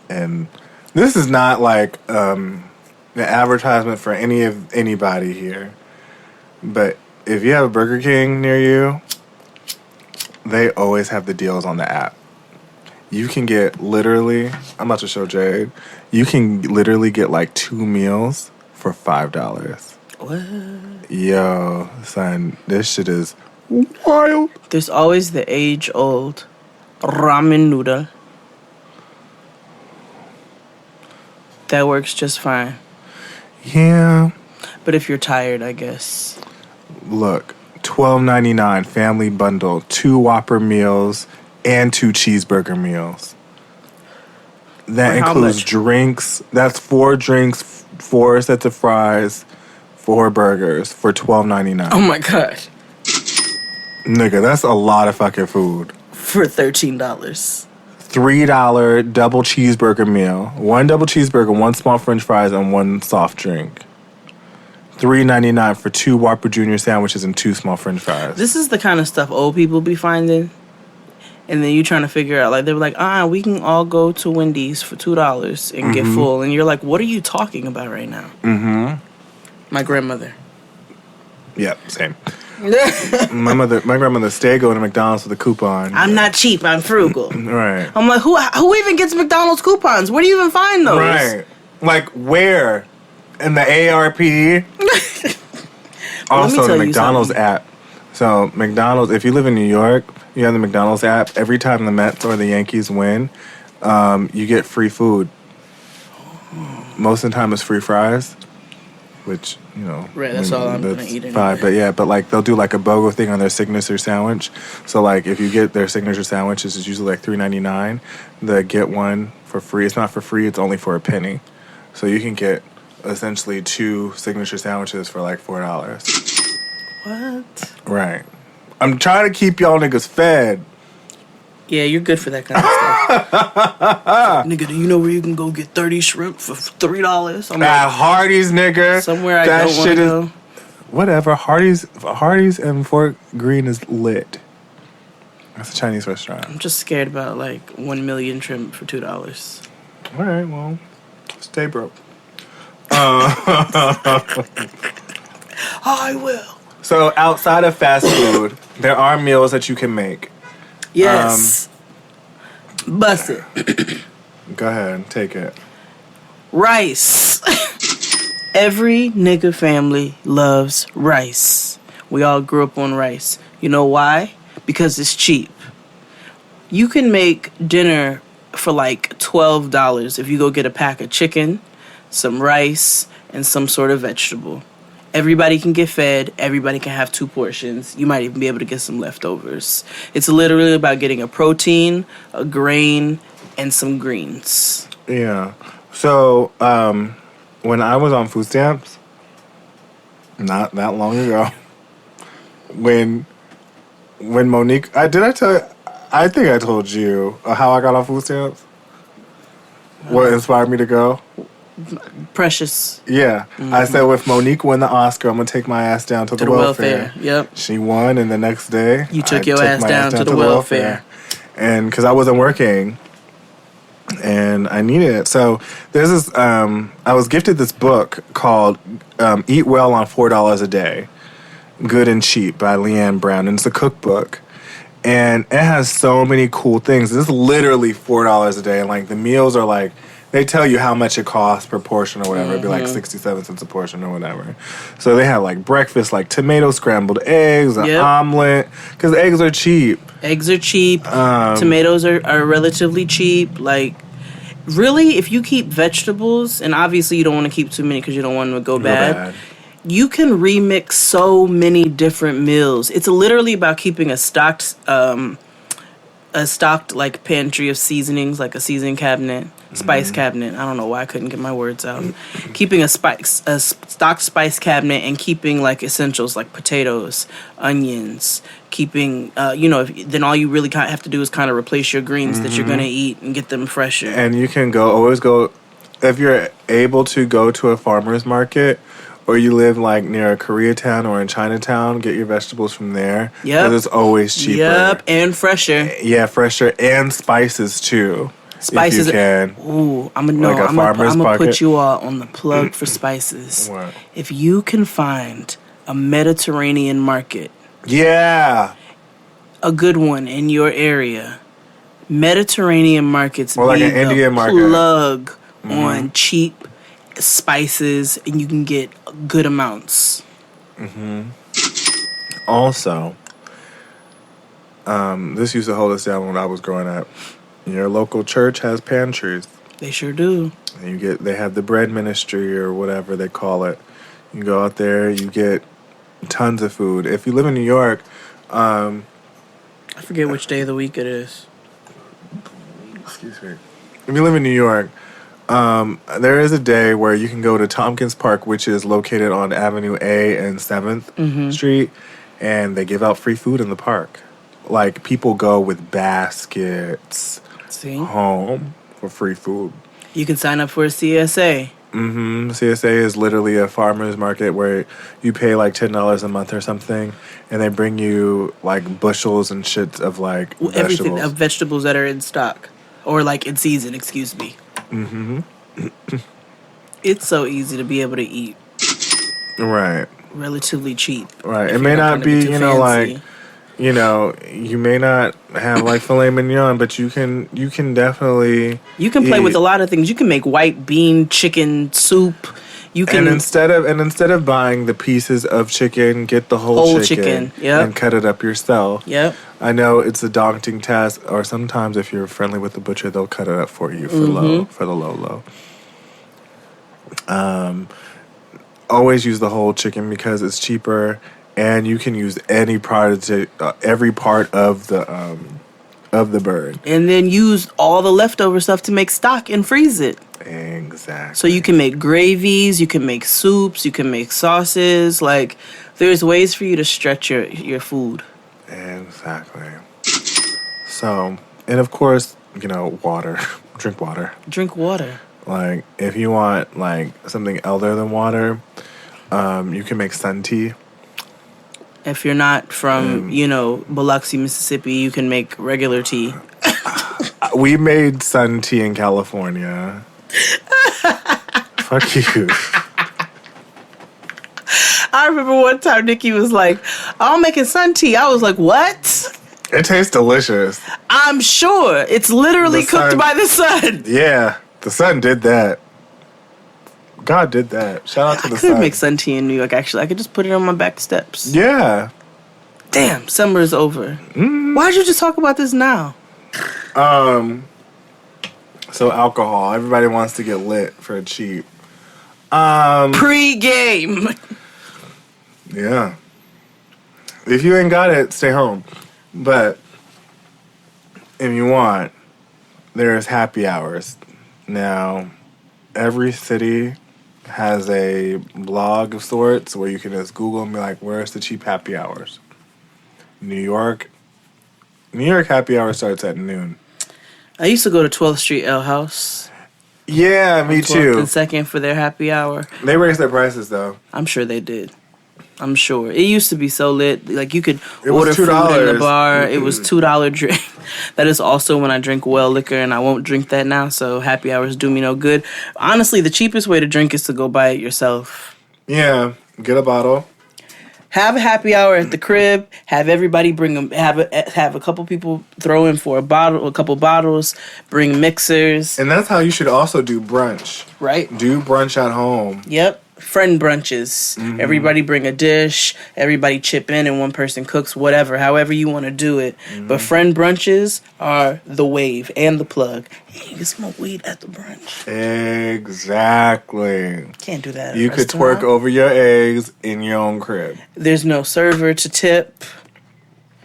Speaker 7: And this is not like an advertisement for anybody here. But if you have a Burger King near you, they always have the deals on the app. You can get literally, I'm about to show Jade, you can literally get like 2 meals for $5.
Speaker 8: What?
Speaker 7: Yo, son, this shit is wild.
Speaker 8: There's always the age-old ramen noodle. That works just fine.
Speaker 7: Yeah.
Speaker 8: But if you're tired, I guess.
Speaker 7: Look, $12.99 family bundle, 2 Whopper meals and 2 cheeseburger meals. That includes drinks. That's 4 drinks, 4 sets of fries, 4 burgers for $12.99.
Speaker 8: Oh my God.
Speaker 7: Nigga, that's a lot of fucking food.
Speaker 8: For $13.
Speaker 7: $3 double cheeseburger meal. 1 double cheeseburger, 1 small french fries, and 1 soft drink. $3.99 for 2 Whopper Jr. sandwiches and 2 small french fries.
Speaker 8: This is the kind of stuff old people be finding. And then you trying to figure out, like, they were like, we can all go to Wendy's for $2 and get full. And you're like, what are you talking about right now? Mm-hmm. My grandmother.
Speaker 7: Yep, same. my grandmother stayed going to McDonald's with a coupon.
Speaker 8: I'm not cheap, I'm frugal.
Speaker 7: Right.
Speaker 8: I'm like, who even gets McDonald's coupons? Where do you even find those?
Speaker 7: Right. Like, where? In the ARP? Also, the McDonald's app. So, McDonald's, if you live in New York, you have the McDonald's app. Every time the Mets or the Yankees win, you get free food. Most of the time it's free fries, which, you know.
Speaker 8: Right, that's all I'm going to eat
Speaker 7: anyway. But yeah, but like they'll do like a BOGO thing on their signature sandwich. So like if you get their signature sandwich, it's usually like $3.99. The get one for free. It's not for free, it's only for a penny. So you can get essentially 2 signature sandwiches for like $4.
Speaker 8: What?
Speaker 7: Right. I'm trying to keep y'all niggas fed.
Speaker 8: Yeah, you're good for that kind of stuff. Nigga, do you know where you can go get 30 shrimp for $3? I'm
Speaker 7: At Hardee's, nigga.
Speaker 8: Somewhere I don't want to go.
Speaker 7: Whatever. Hardee's and Fort Greene is lit. That's a Chinese restaurant.
Speaker 8: I'm just scared about like 1 million shrimp for $2.
Speaker 7: All right, well, stay broke.
Speaker 8: I will.
Speaker 7: So outside of fast food, there are meals that you can make.
Speaker 8: Yes. Bust it.
Speaker 7: Go ahead, take it.
Speaker 8: Rice. Every nigga family loves rice. We all grew up on rice. You know why? Because it's cheap. You can make dinner for like $12 if you go get a pack of chicken, some rice, and some sort of vegetable. Everybody can get fed. Everybody can have 2 portions. You might even be able to get some leftovers. It's literally about getting a protein, a grain, and some greens.
Speaker 7: Yeah. So, when I was on food stamps, not that long ago, when Monique, I think I told you how I got on food stamps. What inspired me to go?
Speaker 8: Precious.
Speaker 7: Yeah. Mm-hmm. I said, if Monique won the Oscar, I'm going to take my ass down to the welfare.
Speaker 8: Yep.
Speaker 7: She won, and the next day,
Speaker 8: you took your ass down to the welfare.
Speaker 7: And because I wasn't working, and I needed it. So there's this, I was gifted this book called Eat Well on $4 a Day, Good and Cheap by Leanne Brown. And it's a cookbook. And it has so many cool things. It's literally $4 a day. And like the meals are like, they tell you how much it costs per portion or whatever. It'd be like 67 cents a portion or whatever. So they have like breakfast, like tomato scrambled eggs, an omelet, because eggs are cheap.
Speaker 8: Eggs are cheap. Tomatoes are relatively cheap. Like, really, if you keep vegetables, and obviously you don't want to keep too many because you don't want them to go bad, you can remix so many different meals. It's literally about keeping a stocked like pantry of seasonings, like a seasoning cabinet. Spice cabinet. I don't know why I couldn't get my words out. Keeping a stocked spice cabinet and keeping like essentials like potatoes, onions. Keeping, then all you really kind of have to do is kind of replace your greens that you're gonna eat and get them fresher.
Speaker 7: And you can always go if you're able to go to a farmer's market. Or you live like near a Koreatown or in Chinatown, get your vegetables from there.
Speaker 8: Yep.
Speaker 7: Because it's always cheaper.
Speaker 8: Yep, and fresher.
Speaker 7: Yeah, fresher and spices too.
Speaker 8: Spices.
Speaker 7: If you can.
Speaker 8: Ooh, I'm gonna put you all on the plug for spices.
Speaker 7: What?
Speaker 8: If you can find a Mediterranean market.
Speaker 7: Yeah.
Speaker 8: A good one in your area. Mediterranean markets
Speaker 7: or like an Indian market.
Speaker 8: Plug on cheap spices, and you can get good amounts.
Speaker 7: Also, this used to hold us down when I was growing up. Your local church has pantries.
Speaker 8: They sure do.
Speaker 7: And they have the bread ministry or whatever they call it. You go out there, you get tons of food. If you live in New York,
Speaker 8: I forget which day of the week it is.
Speaker 7: Excuse me. If you live in New York, there is a day where you can go to Tompkins Park, which is located on Avenue A and 7th Street, and they give out free food in the park. Like, people go with baskets home for free food.
Speaker 8: You can sign up for a CSA.
Speaker 7: CSA is literally a farmer's market where you pay like $10 a month or something, and they bring you like bushels and shit of like
Speaker 8: everything
Speaker 7: vegetables.
Speaker 8: Of vegetables that are in stock or like in season. Excuse me. It's so easy to be able to eat.
Speaker 7: Right.
Speaker 8: Relatively cheap.
Speaker 7: Right. It may not be, you may not have like filet mignon, but you can definitely
Speaker 8: play with a lot of things. You can make white bean chicken soup. You can
Speaker 7: and instead of buying the pieces of chicken, get the whole chicken and cut it up yourself.
Speaker 8: Yep.
Speaker 7: I know it's a daunting task, or sometimes if you're friendly with the butcher, they'll cut it up for you for the low. Always use the whole chicken because it's cheaper. And you can use any part every part of the bird.
Speaker 8: And then use all the leftover stuff to make stock and freeze it.
Speaker 7: Exactly.
Speaker 8: So you can make gravies, you can make soups, you can make sauces. Like, there's ways for you to stretch your food.
Speaker 7: Exactly. So, and of course, water. Drink water.
Speaker 8: Drink water.
Speaker 7: Like, if you want, like, something other than water, you can make sun tea.
Speaker 8: If you're not from, Biloxi, Mississippi, you can make regular tea.
Speaker 7: We made sun tea in California. Fuck you.
Speaker 8: I remember one time Nikki was like, I'm making sun tea. I was like, what?
Speaker 7: It tastes delicious.
Speaker 8: I'm sure. It's literally cooked by the sun.
Speaker 7: Yeah, the sun did that. God did that. Shout out to the sun.
Speaker 8: I could make sun tea in New York, actually. I could just put it on my back steps.
Speaker 7: Yeah.
Speaker 8: Damn, summer is over. Why'd you just talk about this now?
Speaker 7: So alcohol. Everybody wants to get lit for cheap.
Speaker 8: Pre-game.
Speaker 7: Yeah. If you ain't got it, stay home. But if you want, there's happy hours. Now, every city has a blog of sorts where you can just Google and be like, where's the cheap happy hours? New York happy hour starts at noon.
Speaker 8: I used to go to 12th Street Ale House.
Speaker 7: Yeah, me too.
Speaker 8: And 2nd for their happy hour.
Speaker 7: They raised their prices, though.
Speaker 8: I'm sure they did. I'm sure. It used to be so lit. Like, you could order
Speaker 7: $2.
Speaker 8: food in the bar. It was $2 drink. That is also when I drink well liquor, and I won't drink that now, so happy hours do me no good. Honestly, the cheapest way to drink is to go buy it yourself.
Speaker 7: Yeah, get a bottle.
Speaker 8: Have a happy hour at the crib. Have everybody bring them. Have a couple people throw in for a couple bottles. Bring mixers.
Speaker 7: And that's how you should also do brunch.
Speaker 8: Right.
Speaker 7: Do brunch at home.
Speaker 8: Yep. Friend brunches. Mm-hmm. Everybody bring a dish. Everybody chip in, and one person cooks. Whatever, however you want to do it. Mm-hmm. But friend brunches are the wave and the plug. Hey, you can smoke weed at the brunch.
Speaker 7: Exactly.
Speaker 8: Can't do that.
Speaker 7: You could twerk over your eggs in your own crib.
Speaker 8: There's no server to tip.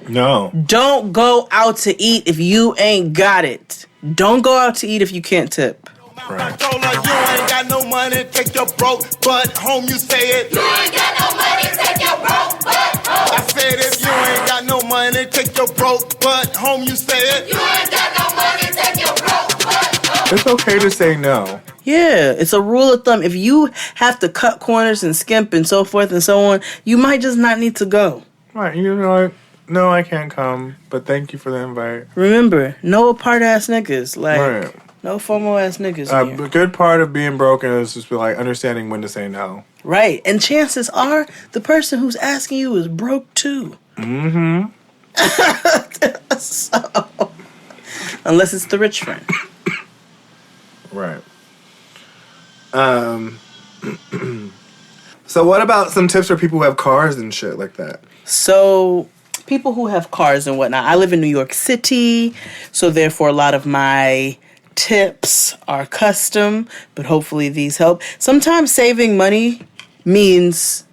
Speaker 7: No.
Speaker 8: Don't go out to eat if you ain't got it. Don't go out to eat if you can't tip.
Speaker 7: Right.
Speaker 11: I told her, you ain't got no money, take your broke butt home, you say it. You ain't got no money, take your broke butt home. I said, if you ain't got no money, take your broke butt home, you say it. You ain't got no money, take your broke butt home.
Speaker 7: It's okay to say no.
Speaker 8: Yeah, it's a rule of thumb. If you have to cut corners and skimp and so forth and so on, you might just not need to go.
Speaker 7: Right, you know what? No, I can't come, but thank you for the invite.
Speaker 8: Remember, no apart-ass niggas. Like,
Speaker 7: right.
Speaker 8: No FOMO-ass niggas here.
Speaker 7: A good part of being broken is just like understanding when to say no.
Speaker 8: Right, and chances are the person who's asking you is broke too.
Speaker 7: Mm-hmm.
Speaker 8: So, unless it's the rich friend.
Speaker 7: Right. So what about some tips for people who have cars and shit like that?
Speaker 8: So, people who have cars and whatnot. I live in New York City, so therefore a lot of my tips are custom, but hopefully these help. Sometimes saving money means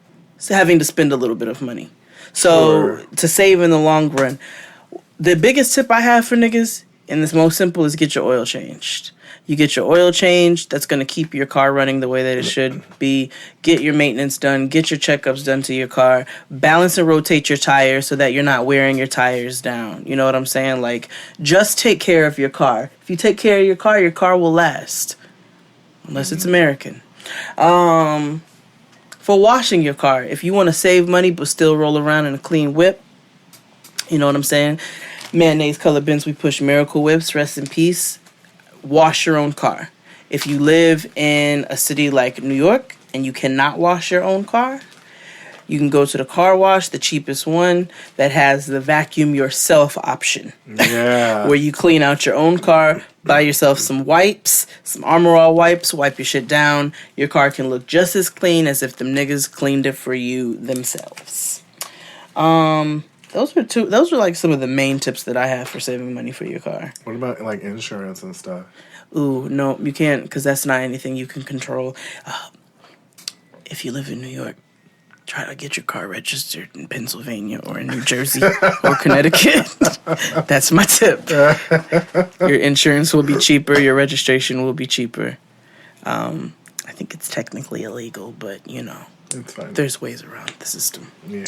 Speaker 8: having to spend a little bit of money. So, to save in the long run, the biggest tip I have for niggas, and the most simple, is get your oil changed. You get your oil changed, that's going to keep your car running the way that it should be. Get your maintenance done. Get your checkups done to your car. Balance and rotate your tires so that you're not wearing your tires down. You know what I'm saying? Like, just take care of your car. If you take care of your car will last. Unless it's American. For washing your car, if you want to save money but still roll around in a clean whip, you know what I'm saying? Mayonnaise colored bins, we push Miracle Whips, rest in peace. Wash your own car. If you live in a city like New York and you cannot wash your own car, you can go to the car wash, the cheapest one, that has the vacuum yourself option.
Speaker 7: Yeah.
Speaker 8: Where you clean out your own car, buy yourself some wipes, some Armor All wipes, wipe your shit down. Your car can look just as clean as if them niggas cleaned it for you themselves. Those were like some of the main tips that I have for saving money for your car.
Speaker 7: What about like insurance and stuff?
Speaker 8: Ooh, no, you can't, because that's not anything you can control. If you live in New York, try to get your car registered in Pennsylvania or in New Jersey or Connecticut. That's my tip. Your insurance will be cheaper. Your registration will be cheaper. I think it's technically illegal, but
Speaker 7: It's fine.
Speaker 8: there's ways around the system.
Speaker 7: Yeah.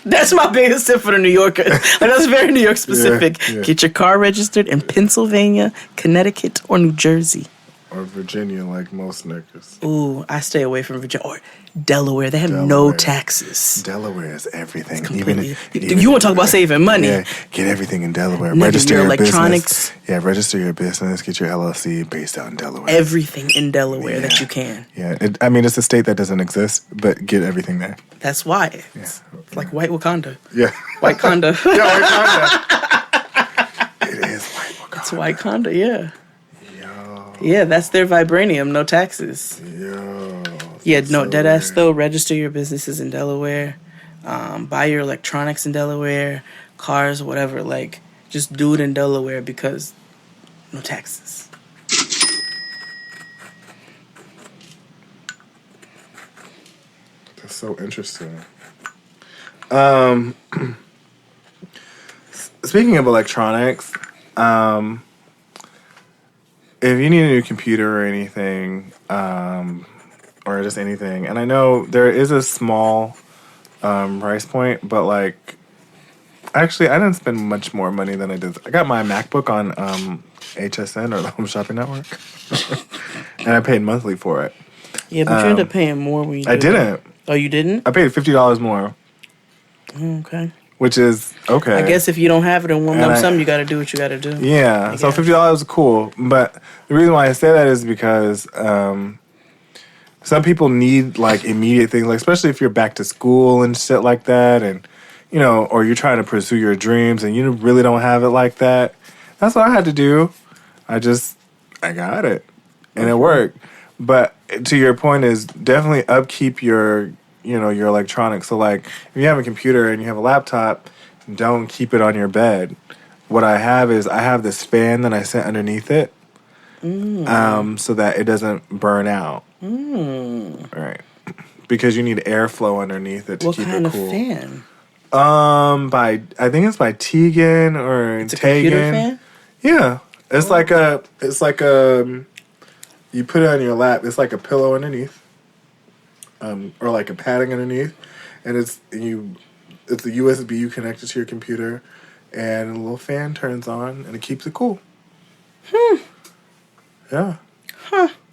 Speaker 8: That's my biggest tip for the New Yorkers. That's very New York specific.
Speaker 7: Yeah.
Speaker 8: Get your car registered in Pennsylvania, Connecticut, or New Jersey.
Speaker 7: Or Virginia, like most niggas.
Speaker 8: Ooh, I stay away from Virginia. Or Delaware. They have no
Speaker 7: Delaware.
Speaker 8: taxes.
Speaker 7: Delaware is everything.
Speaker 8: Completely. You want to talk about saving money?
Speaker 7: Yeah, get everything in Delaware.
Speaker 8: Nigga,
Speaker 7: Register
Speaker 8: your
Speaker 7: your
Speaker 8: electronics.
Speaker 7: business. Yeah, register your business. Get your LLC based out in Delaware.
Speaker 8: Everything in Delaware that you can.
Speaker 7: Yeah, it's a state that doesn't exist, but get everything there.
Speaker 8: That's why. It's like White Wakanda.
Speaker 7: Yeah.
Speaker 8: White Conda.
Speaker 7: Yeah, White Conda. It is White Wakanda.
Speaker 8: It's White Conda, yeah. Yeah, that's their vibranium, no taxes. Yeah, no, deadass though, register your businesses in Delaware. Buy your electronics in Delaware, cars, whatever. Like, just do it in Delaware because no taxes.
Speaker 7: That's so interesting. Speaking of electronics, if you need a new computer or anything, or just anything, and I know there is a small price point, but like, actually, I didn't spend much more money than I did. I got my MacBook on HSN, or the Home Shopping Network, and I paid monthly for it.
Speaker 8: Yeah, but you end up paying more when you do
Speaker 7: I didn't.
Speaker 8: That. Oh, you didn't?
Speaker 7: I paid $50 more.
Speaker 8: Okay.
Speaker 7: Which is okay.
Speaker 8: I guess if you don't have it in one lump sum, you got to do what you got to do.
Speaker 7: Yeah, so $50 is cool. But the reason why I say that is because some people need like immediate things, like especially if you're back to school and shit like that, and or you're trying to pursue your dreams and you really don't have it like that. That's what I had to do. I got it, and it worked. But to your point is definitely upkeep your your electronics. So like if you have a computer and you have a laptop, don't keep it on your bed. What I have is I have this fan that I set underneath it, so that it doesn't burn out. Right, because you need airflow underneath it to keep it cool.
Speaker 8: What kind of fan?
Speaker 7: I think it's by Tegan or
Speaker 8: It's a
Speaker 7: Tegan.
Speaker 8: computer fan?
Speaker 7: Yeah, it's like a. You put it on your lap. It's like a pillow underneath, or like a padding underneath, and it's a USB you connect it to your computer, and a little fan turns on, and it keeps it cool. Yeah.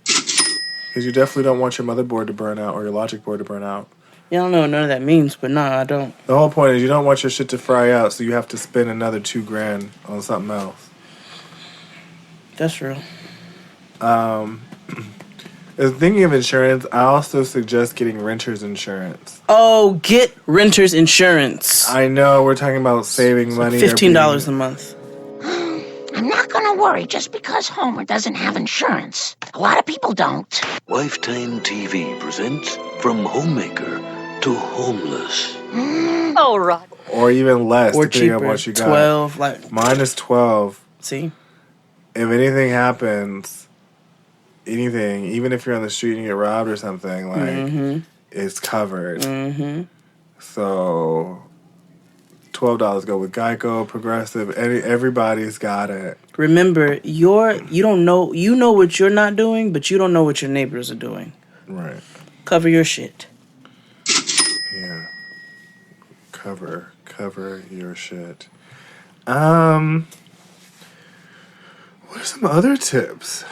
Speaker 7: Because you definitely don't want your motherboard to burn out or your logic board to burn out.
Speaker 8: Yeah, I don't know what none of that means, but no, I don't.
Speaker 7: The whole point is you don't want your shit to fry out, so you have to spend another $2,000 on something else.
Speaker 8: That's real.
Speaker 7: Thinking of insurance, I also suggest getting renter's insurance.
Speaker 8: Oh, get renter's insurance.
Speaker 7: I know we're talking about saving money.
Speaker 8: $15 a month.
Speaker 9: I'm not gonna worry just because Homer doesn't have insurance. A lot of people don't.
Speaker 12: Lifetime TV presents From Homemaker to Homeless.
Speaker 9: All right.
Speaker 7: Or even less,
Speaker 8: Or
Speaker 7: depending on
Speaker 8: cheaper.
Speaker 7: what you got.
Speaker 8: 12, like
Speaker 7: mine is 12.
Speaker 8: See?
Speaker 7: If anything happens, even if you're on the street and you get robbed or something, like it's covered. So $12 go with Geico, Progressive, everybody's got it.
Speaker 8: Remember, you know what you're not doing, but you don't know what your neighbors are doing.
Speaker 7: Right.
Speaker 8: Cover your shit.
Speaker 7: Yeah. Cover your shit. What are some other tips?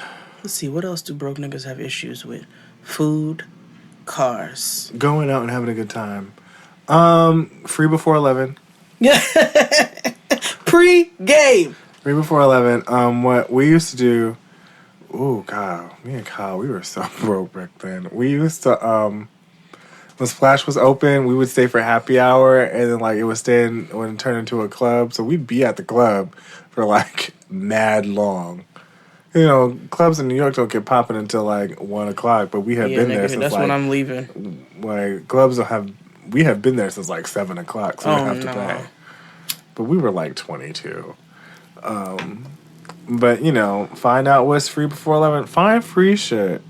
Speaker 8: Let's see, what else do broke niggas have issues with? Food, cars.
Speaker 7: Going out and having a good time. Free before 11.
Speaker 8: Yeah. Pre-game.
Speaker 7: Free before 11. What we used to do. Ooh, God. Me and Kyle, we were so broke back then. We used to, when Splash was open, we would stay for happy hour, and then like it would turn into a club. So we'd be at the club for like mad long. Clubs in New York don't get popping until like 1 o'clock, but we have been there since
Speaker 8: that's
Speaker 7: like,
Speaker 8: when I'm leaving.
Speaker 7: Like clubs we have been there since like 7 o'clock, so we don't have to pay. But we were like 22. But find out what's free before 11. Find free shit.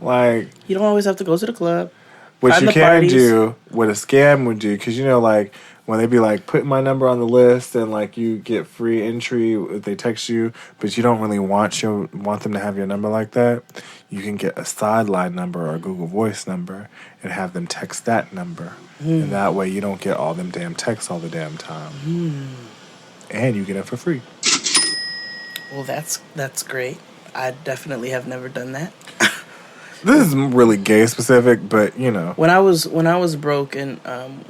Speaker 7: Like
Speaker 8: you don't always have to go to the club.
Speaker 7: What
Speaker 8: Find
Speaker 7: you
Speaker 8: the
Speaker 7: can
Speaker 8: parties.
Speaker 7: do, what a scam would do, because like when they be like, put my number on the list and like you get free entry if they text you, but you don't really want them to have your number like that, you can get a sideline number or a Google Voice number and have them text that number. And that way you don't get all them damn texts all the damn time. And you get it for free.
Speaker 8: Well, that's great. I definitely have never done that.
Speaker 7: This is really gay specific, but you know.
Speaker 8: When I was broke and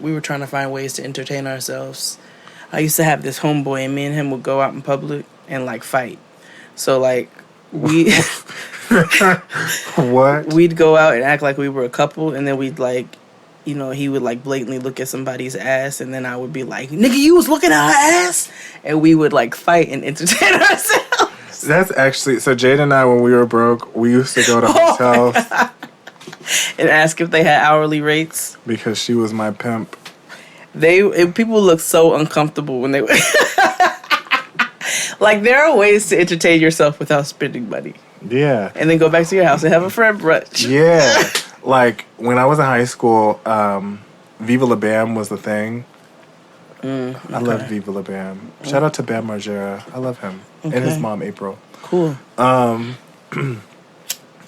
Speaker 8: we were trying to find ways to entertain ourselves, I used to have this homeboy, and me and him would go out in public and like fight. So like we
Speaker 7: what?
Speaker 8: We'd go out and act like we were a couple, and then we'd like, you know, he would like blatantly look at somebody's ass, and then I would be like, "Nigga, you was looking at her ass," and we would like fight and entertain ourselves.
Speaker 7: That's actually so. Jade and I, when we were broke, we used to go to hotels
Speaker 8: and ask if they had hourly rates
Speaker 7: because she was my pimp.
Speaker 8: People look so uncomfortable when they like. There are ways to entertain yourself without spending money.
Speaker 7: Yeah,
Speaker 8: and then go back to your house and have a friend brunch.
Speaker 7: Yeah, like when I was in high school, Viva La Bam was the thing.
Speaker 8: Okay.
Speaker 7: I love Viva La Bam. Shout out to Bam Margera. I love him.
Speaker 8: Okay.
Speaker 7: And his mom, April.
Speaker 8: Cool.
Speaker 7: I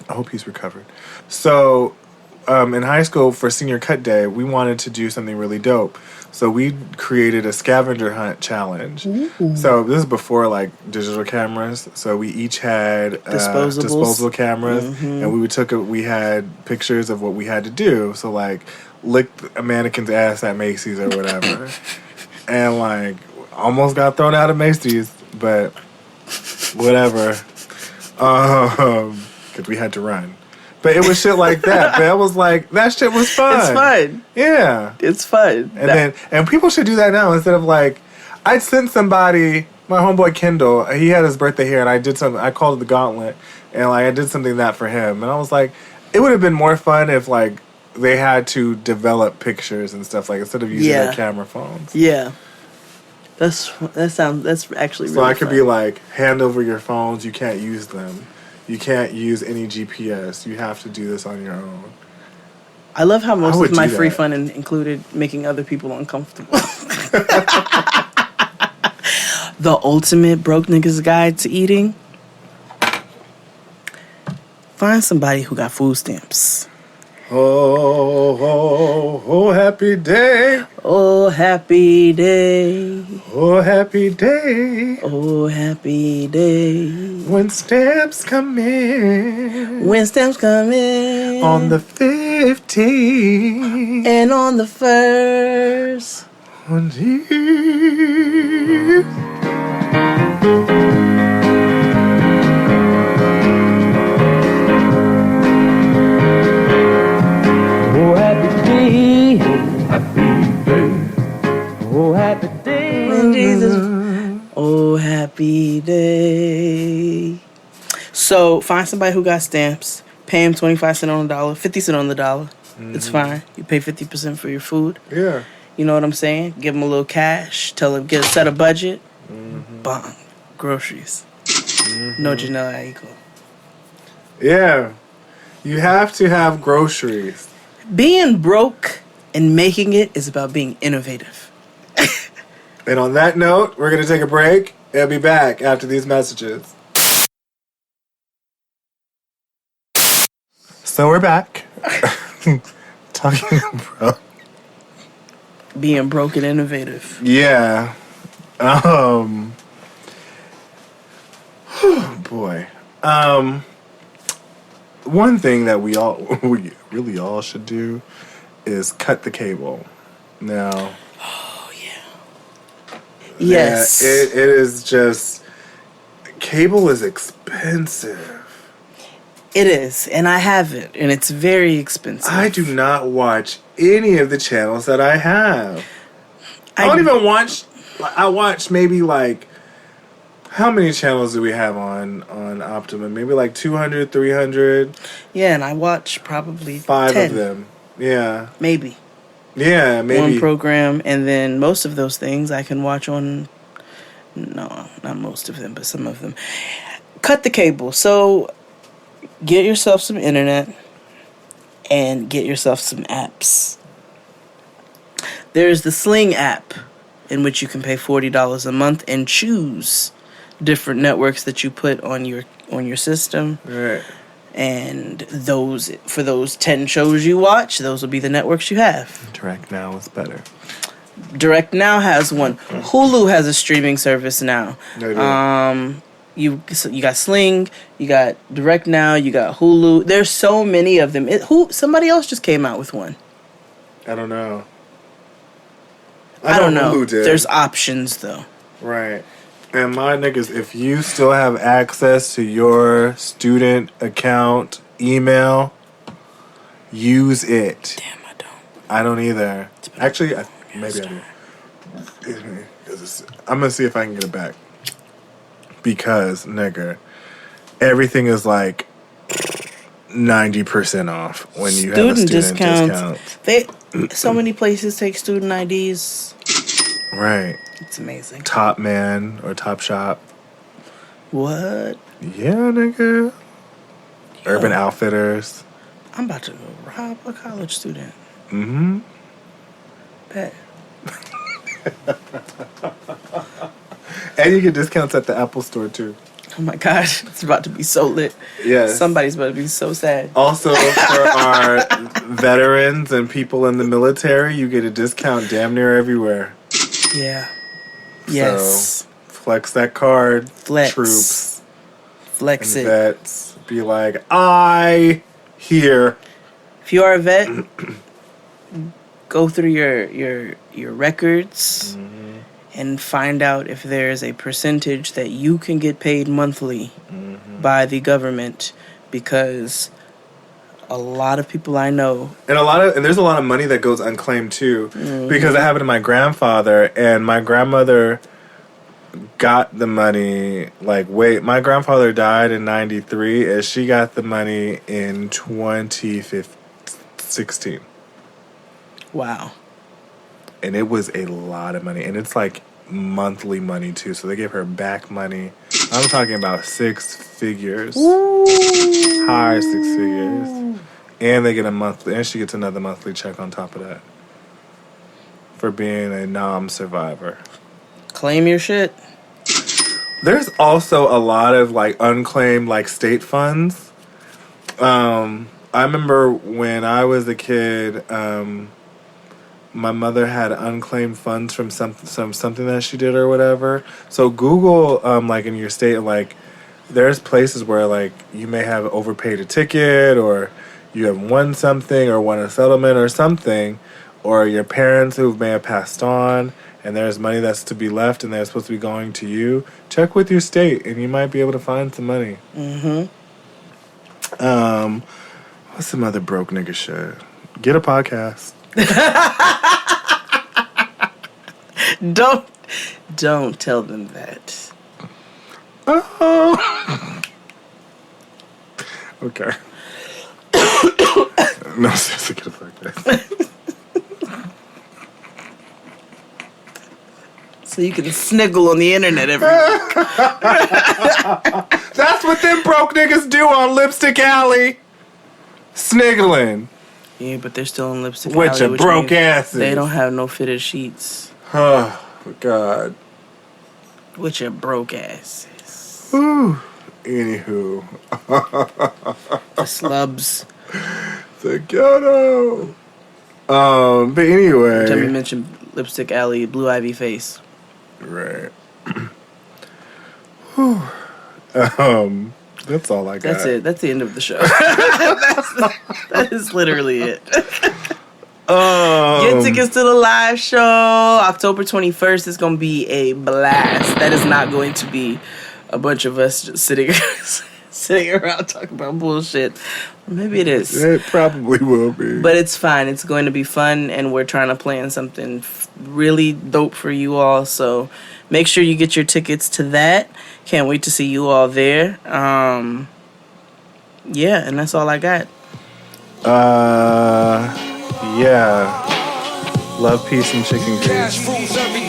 Speaker 7: hope he's recovered. So, in high school for senior cut day, we wanted to do something really dope. So we created a scavenger hunt challenge.
Speaker 8: Ooh.
Speaker 7: So this is before like digital cameras. So we each had disposable cameras, and we had pictures of what we had to do. So like lick a mannequin's ass at Macy's or whatever. And like almost got thrown out of Macy's, but whatever. Because we had to run. But it was shit like that. But it was like, that shit was fun.
Speaker 8: It's fun.
Speaker 7: Yeah.
Speaker 8: It's fun.
Speaker 7: And people should do that now instead of like, I'd send somebody, my homeboy Kendall, he had his birthday here and I called it the Gauntlet, and like I did something that for him. And I was like, it would have been more fun if like they had to develop pictures and stuff like instead of using their camera phones.
Speaker 8: Yeah. That's actually really
Speaker 7: So I could
Speaker 8: fun.
Speaker 7: be like, hand over your phones, you can't use them. You can't use any GPS. You have to do this on your own.
Speaker 8: I love how most of my free
Speaker 7: that.
Speaker 8: fun included making other people uncomfortable. The ultimate broke nigga's guide to eating. Find somebody who got food stamps.
Speaker 7: Oh, happy day.
Speaker 8: Oh, happy day.
Speaker 7: Oh, happy day.
Speaker 8: Oh, happy day.
Speaker 7: When stamps come in.
Speaker 8: When stamps come in.
Speaker 7: On the 15th.
Speaker 8: And on the 1st.
Speaker 7: On the
Speaker 13: oh, happy day. Happy day. Oh, happy day.
Speaker 8: When Jesus. Oh, happy day. So, find somebody who got stamps. Pay him 25 cents on the dollar, 50 cents on the dollar. It's fine. You pay 50% for your food.
Speaker 7: Yeah.
Speaker 8: You know what I'm saying? Give them a little cash. Tell them, set a budget. Bang. Groceries. No Janelle Aiko.
Speaker 7: Yeah. You have to have groceries.
Speaker 8: Being broke and making it is about being innovative.
Speaker 7: And on that note, we're going to take a break and be back after these messages. So we're back. Talking about
Speaker 8: being broke and innovative.
Speaker 7: Yeah. Boy. One thing that we really all should do is cut the cable. Now.
Speaker 8: Oh yeah. Yes.
Speaker 7: Yeah, it is just cable is expensive.
Speaker 8: It is, and I have it, and it's very expensive.
Speaker 7: I do not watch any of the channels that I have. I don't even watch. I watch maybe like, how many channels do we have on Optimum? Maybe like 200, 300.
Speaker 8: Yeah, and I watch probably
Speaker 7: 5
Speaker 8: 10.
Speaker 7: of them. Yeah,
Speaker 8: maybe.
Speaker 7: Yeah, maybe
Speaker 8: one program, and then most of those things I can watch on. No, not most of them, but some of them. Cut the cable. So. Get yourself some internet and get yourself some apps. There's the Sling app, in which you can pay $40 a month and choose different networks that you put on your system.
Speaker 7: Right.
Speaker 8: And for those 10 shows you watch, those will be the networks you have.
Speaker 7: Direct Now is better.
Speaker 8: Direct Now has one. Hulu has a streaming service now.
Speaker 7: They do.
Speaker 8: You got Sling, you got Direct Now, you got Hulu. There's so many of them. Somebody else just came out with one.
Speaker 7: I don't know.
Speaker 8: I don't know.
Speaker 7: Hulu did.
Speaker 8: There's options though.
Speaker 7: Right. And my niggas, if you still have access to your student account email, use it.
Speaker 8: Damn, I don't.
Speaker 7: I don't either. Actually, maybe I do. I'm going to see if I can get it back. Because, nigga, everything is like 90% off when you have a student discount.
Speaker 8: So many places take student IDs.
Speaker 7: Right.
Speaker 8: It's amazing.
Speaker 7: Top Man or Top Shop.
Speaker 8: What?
Speaker 7: Yeah, nigga. Urban Outfitters.
Speaker 8: I'm about to go rob a college student.
Speaker 7: Mm-hmm.
Speaker 8: Bet.
Speaker 7: And you get discounts at the Apple Store, too.
Speaker 8: Oh, my gosh. It's about to be so lit.
Speaker 7: Yes.
Speaker 8: Somebody's about to be so sad.
Speaker 7: Also, for our veterans and people in the military, you get a discount damn near everywhere.
Speaker 8: Yeah. Yes.
Speaker 7: So, flex that card,
Speaker 8: Flex.
Speaker 7: troops.
Speaker 8: Flex
Speaker 7: and
Speaker 8: it.
Speaker 7: Vets. Be like, I here.
Speaker 8: If you are a vet, go through your records and find out if there's a percentage that you can get paid monthly by the government, because a lot of people I know,
Speaker 7: and there's a lot of money that goes unclaimed too, because it happened to my grandfather, and my grandmother got the money my grandfather died in 93 and she got the money in 2016.
Speaker 8: Wow.
Speaker 7: And it was a lot of money, and it's like monthly money too, so they gave her back money. I'm talking about 6 figures. High 6 figures. And they get a monthly, and she gets another monthly check on top of that for being a survivor.
Speaker 8: Claim your shit.
Speaker 7: There's also a lot of unclaimed state funds. I remember when I was a kid, my mother had unclaimed funds from something that she did or whatever. So Google, in your state, there's places where you may have overpaid a ticket, or you have won something, or won a settlement or something, or your parents who may have passed on, and there's money that's to be left and they're supposed to be going to you. Check with your state, and you might be able to find some money. What's some other broke nigga shit? Get a podcast.
Speaker 8: Don't tell them that.
Speaker 7: Oh. Okay. No, seriously, get a podcast.
Speaker 8: So you can sniggle on the internet every week.
Speaker 7: That's what them broke niggas do on Lipstick Alley. Sniggling.
Speaker 8: Yeah, but they're still in Lipstick
Speaker 7: With
Speaker 8: Alley.
Speaker 7: your broke asses.
Speaker 8: They don't have no fitted sheets.
Speaker 7: Oh, God.
Speaker 8: With your broke asses.
Speaker 7: Ooh. Anywho.
Speaker 8: The slubs.
Speaker 7: The ghetto. But anyway.
Speaker 8: Tell me, mention Lipstick Alley, Blue Ivy Face.
Speaker 7: Right. That's all I got.
Speaker 8: That's it. That's the end of the show. That is literally it. Get tickets to the live show. October 21st is going to be a blast. That is not going to be a bunch of us just sitting around talking about bullshit. Maybe it is.
Speaker 7: It probably will be.
Speaker 8: But it's fine. It's going to be fun, and we're trying to plan something really dope for you all. So make sure you get your tickets to that. Can't wait to see you all there. Yeah, and that's all I got.
Speaker 7: Yeah. Love, peace, and chicken grease.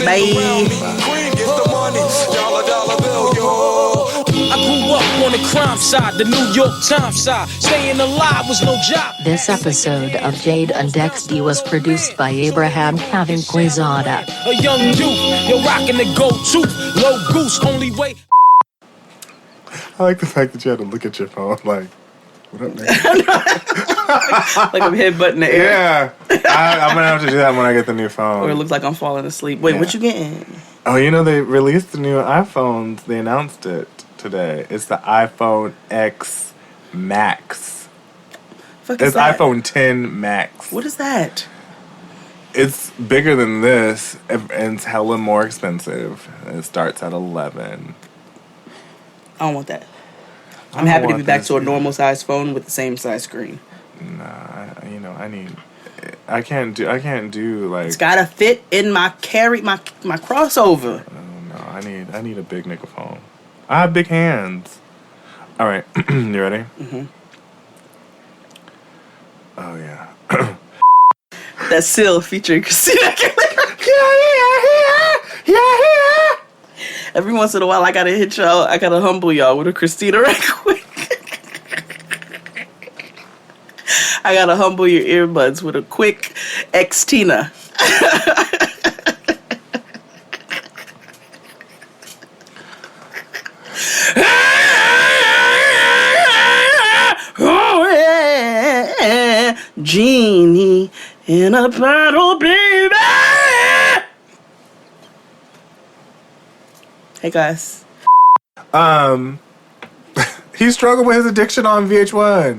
Speaker 8: Bye.
Speaker 11: I grew up
Speaker 14: on the crime side, the New York Times side. Staying alive was no job.
Speaker 15: This episode of Jade and Dexty was produced by Abraham Cavinquizada.
Speaker 14: A young youth, you're rocking the go-to. Low goose, only way.
Speaker 7: I like the fact that you had to look at your phone like, what up, nigga?
Speaker 8: Like I'm headbutting the air.
Speaker 7: Yeah. I'm going to have to do that when I get the new phone.
Speaker 8: Or it looks like I'm falling asleep. Wait,
Speaker 7: Yeah.
Speaker 8: what you getting?
Speaker 7: Oh, you know, they released the new iPhones. They announced it today. It's the iPhone X Max.
Speaker 8: Fuck is
Speaker 7: It's
Speaker 8: that?
Speaker 7: iPhone 10 Max.
Speaker 8: What is that?
Speaker 7: It's bigger than this, and it's hella more expensive. It starts at 11.
Speaker 8: I don't want that.
Speaker 7: I
Speaker 8: I'm
Speaker 7: don't
Speaker 8: happy to
Speaker 7: want
Speaker 8: be back
Speaker 7: this
Speaker 8: to a
Speaker 7: either.
Speaker 8: normal size phone with the same size screen.
Speaker 7: Nah, I can't do like.
Speaker 8: It's gotta fit in my crossover.
Speaker 7: No, I need a big nigga phone. I have big hands. All right, you ready?
Speaker 8: Mm-hmm.
Speaker 7: Oh yeah.
Speaker 8: That Seal featuring Christina Aguilera.
Speaker 7: Yeah.
Speaker 8: Every once in a while, I gotta hit y'all. I gotta humble y'all with a Christina right quick. I gotta humble your earbuds with a quick X-Tina. Oh yeah, genie in a bottle, baby. Hey guys.
Speaker 7: He struggled with his addiction on VH1. I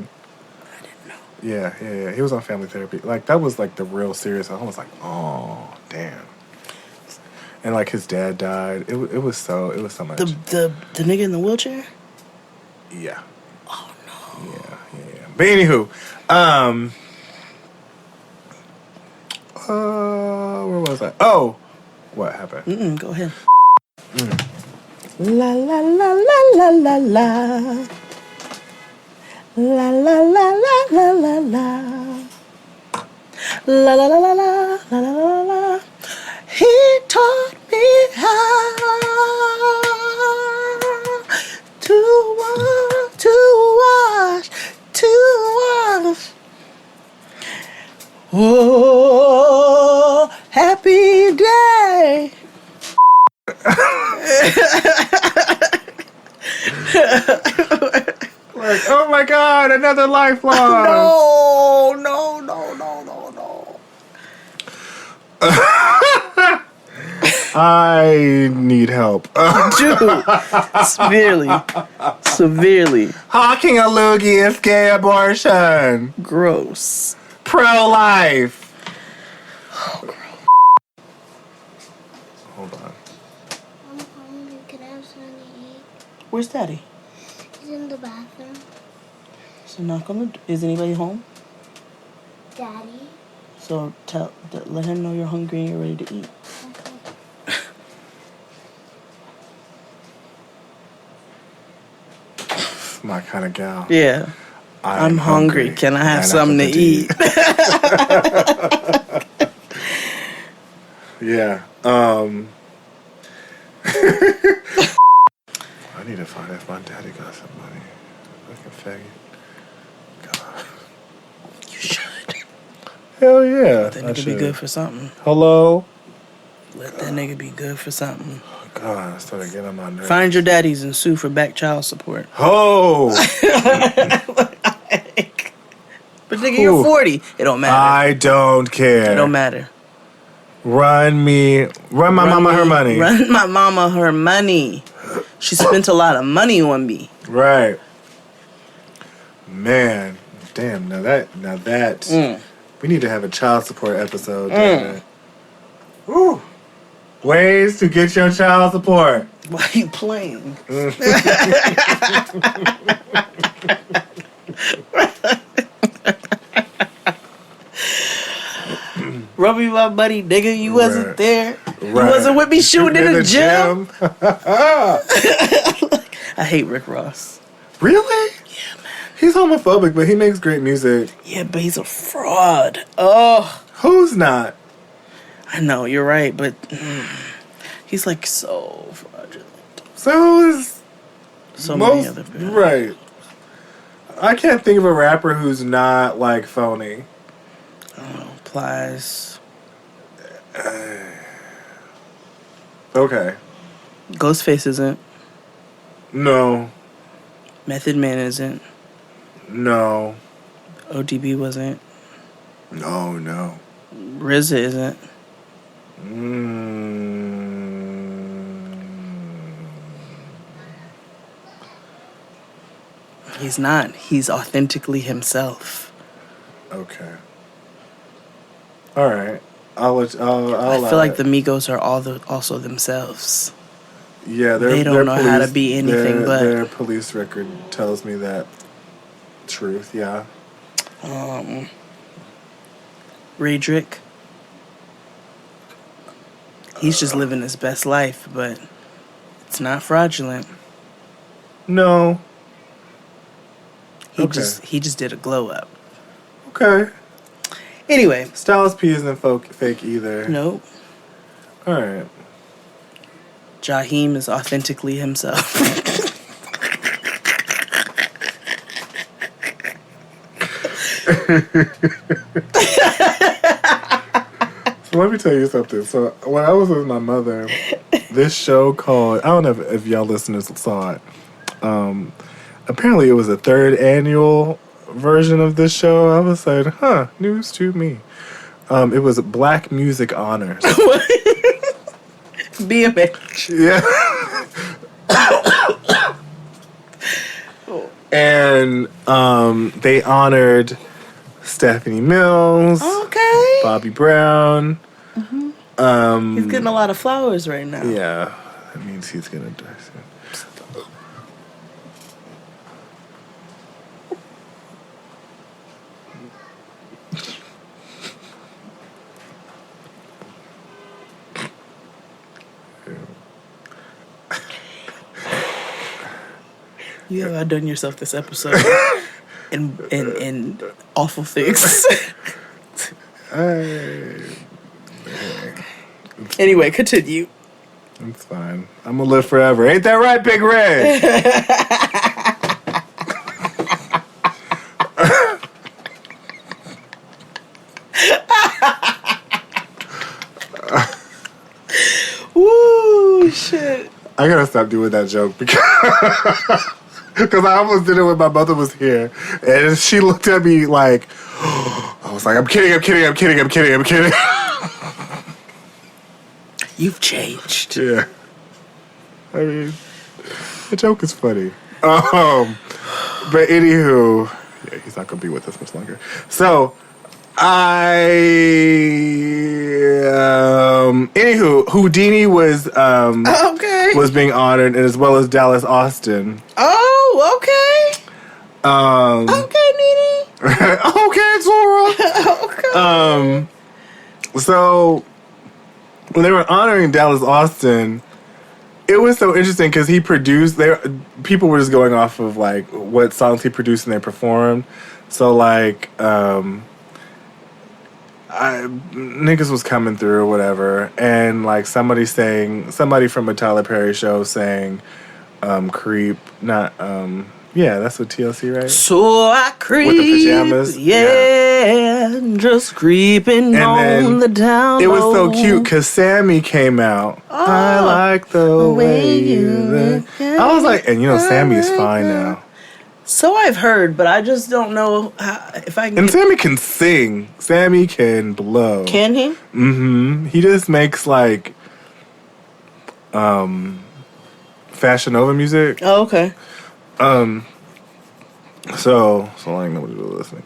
Speaker 7: didn't know. Yeah. He was on Family Therapy. Like that was like the real serious. I was like, oh damn. And like his dad died. It was so much.
Speaker 8: The nigga in the wheelchair?
Speaker 7: Yeah.
Speaker 8: Oh no.
Speaker 7: Yeah. But anywho, where was I? Oh, what happened?
Speaker 8: Go ahead. La la la la la la la. La la la la la la la. La la la la la la la la la. He taught me how to wash. Oh, happy day.
Speaker 7: Like, oh my God, another life lost.
Speaker 8: No.
Speaker 7: I need help.
Speaker 8: Dude, severely.
Speaker 7: Hawking a loogie is gay abortion.
Speaker 8: Gross.
Speaker 7: Pro-life. Oh, gross. Hold on.
Speaker 16: I'm hungry. Can I have something to eat?
Speaker 8: Where's Daddy?
Speaker 16: He's in the bathroom.
Speaker 8: So knock on the. Is anybody home?
Speaker 16: Daddy.
Speaker 8: So let him know you're hungry and you're ready to eat.
Speaker 7: My kind of gal.
Speaker 8: Yeah. I'm hungry. Can I have something to eat?
Speaker 7: Yeah. I need to find if my daddy got some money. Fucking faggot. God.
Speaker 8: You should.
Speaker 7: Hell yeah.
Speaker 8: Let that nigga be good for something.
Speaker 7: Hello?
Speaker 8: Let that nigga be good for something.
Speaker 7: God, I started getting on my nerves.
Speaker 8: Find your daddies and sue for back child support.
Speaker 7: Oh!
Speaker 8: But nigga, you're 40. It don't matter.
Speaker 7: I don't care.
Speaker 8: It don't matter.
Speaker 7: Run my mama her money.
Speaker 8: Run my mama her money. She spent a lot of money on me.
Speaker 7: Right. Man. Damn, now that we need to have a child support episode. Woo. Ways to get your child support.
Speaker 8: Why are you playing? Rubbing my buddy, nigga. You wasn't there. You wasn't with me shooting in the gym. I hate Rick Ross.
Speaker 7: Really?
Speaker 8: Yeah, man.
Speaker 7: He's homophobic, but he makes great music.
Speaker 8: Yeah, but he's a fraud. Oh.
Speaker 7: Who's not?
Speaker 8: I know, you're right, but he's like so fraudulent.
Speaker 7: So who's
Speaker 8: so many other people.
Speaker 7: Right. I can't think of a rapper who's not, like, phony.
Speaker 8: Plies.
Speaker 7: Okay.
Speaker 8: Ghostface isn't.
Speaker 7: No.
Speaker 8: Method Man isn't.
Speaker 7: No.
Speaker 8: ODB wasn't.
Speaker 7: No.
Speaker 8: RZA isn't. He's not. He's authentically himself.
Speaker 7: Okay. All right. I
Speaker 8: feel like the Migos are also themselves.
Speaker 7: Yeah,
Speaker 8: they don't know how to be anything but.
Speaker 7: Their police record tells me that truth. Yeah.
Speaker 8: Redrick. He's just living his best life, but it's not fraudulent.
Speaker 7: No.
Speaker 8: He just did a glow up.
Speaker 7: Okay.
Speaker 8: Anyway,
Speaker 7: Styles P isn't fake either.
Speaker 8: Nope.
Speaker 7: All right.
Speaker 8: Jaheim is authentically himself.
Speaker 7: So let me tell you something. So when I was with my mother, this show called, I don't know if y'all listeners saw it. Apparently it was a third annual version of this show. I was like, news to me. It was Black Music Honors.
Speaker 8: BMH.
Speaker 7: Yeah. And they honored Stephanie Mills, Bobby Brown.
Speaker 8: Mm-hmm. He's getting a lot of flowers right now.
Speaker 7: Yeah, that means he's gonna die soon.
Speaker 8: You have outdone yourself this episode in awful things. Anyway, continue.
Speaker 7: It's fine. I'm gonna live forever. Ain't that right, Big Red?
Speaker 8: Woo, shit.
Speaker 7: I gotta stop doing that joke because I almost did it when my mother was here, and she looked at me like, I was like, I'm kidding.
Speaker 8: You've changed.
Speaker 7: Yeah. I mean, the joke is funny. But anywho, yeah, he's not gonna be with us much longer. So, anywho, Houdini was was being honored, and as well as Dallas Austin.
Speaker 8: Oh, okay. Okay, Nene.
Speaker 7: Okay, Zora.
Speaker 8: Okay.
Speaker 7: So when they were honoring Dallas Austin, it was so interesting because he produced. People were just going off of like what songs he produced and they performed. So like, niggas was coming through or whatever, and like somebody from a Tyler Perry show saying, "Creep," not yeah, that's what TLC, right?
Speaker 8: So I creep
Speaker 7: with the pajamas,
Speaker 8: yeah. Just creeping on the down.
Speaker 7: It was so cute because Sammy came out. I like the way you look. I was like, and Sammy is fine now.
Speaker 8: So I've heard, but I just don't know if I can.
Speaker 7: And Sammy can sing. Sammy can blow.
Speaker 8: Can he?
Speaker 7: Mm-hmm. He just makes like Fashion Nova music.
Speaker 8: Oh, okay.
Speaker 7: So like nobody's really listening.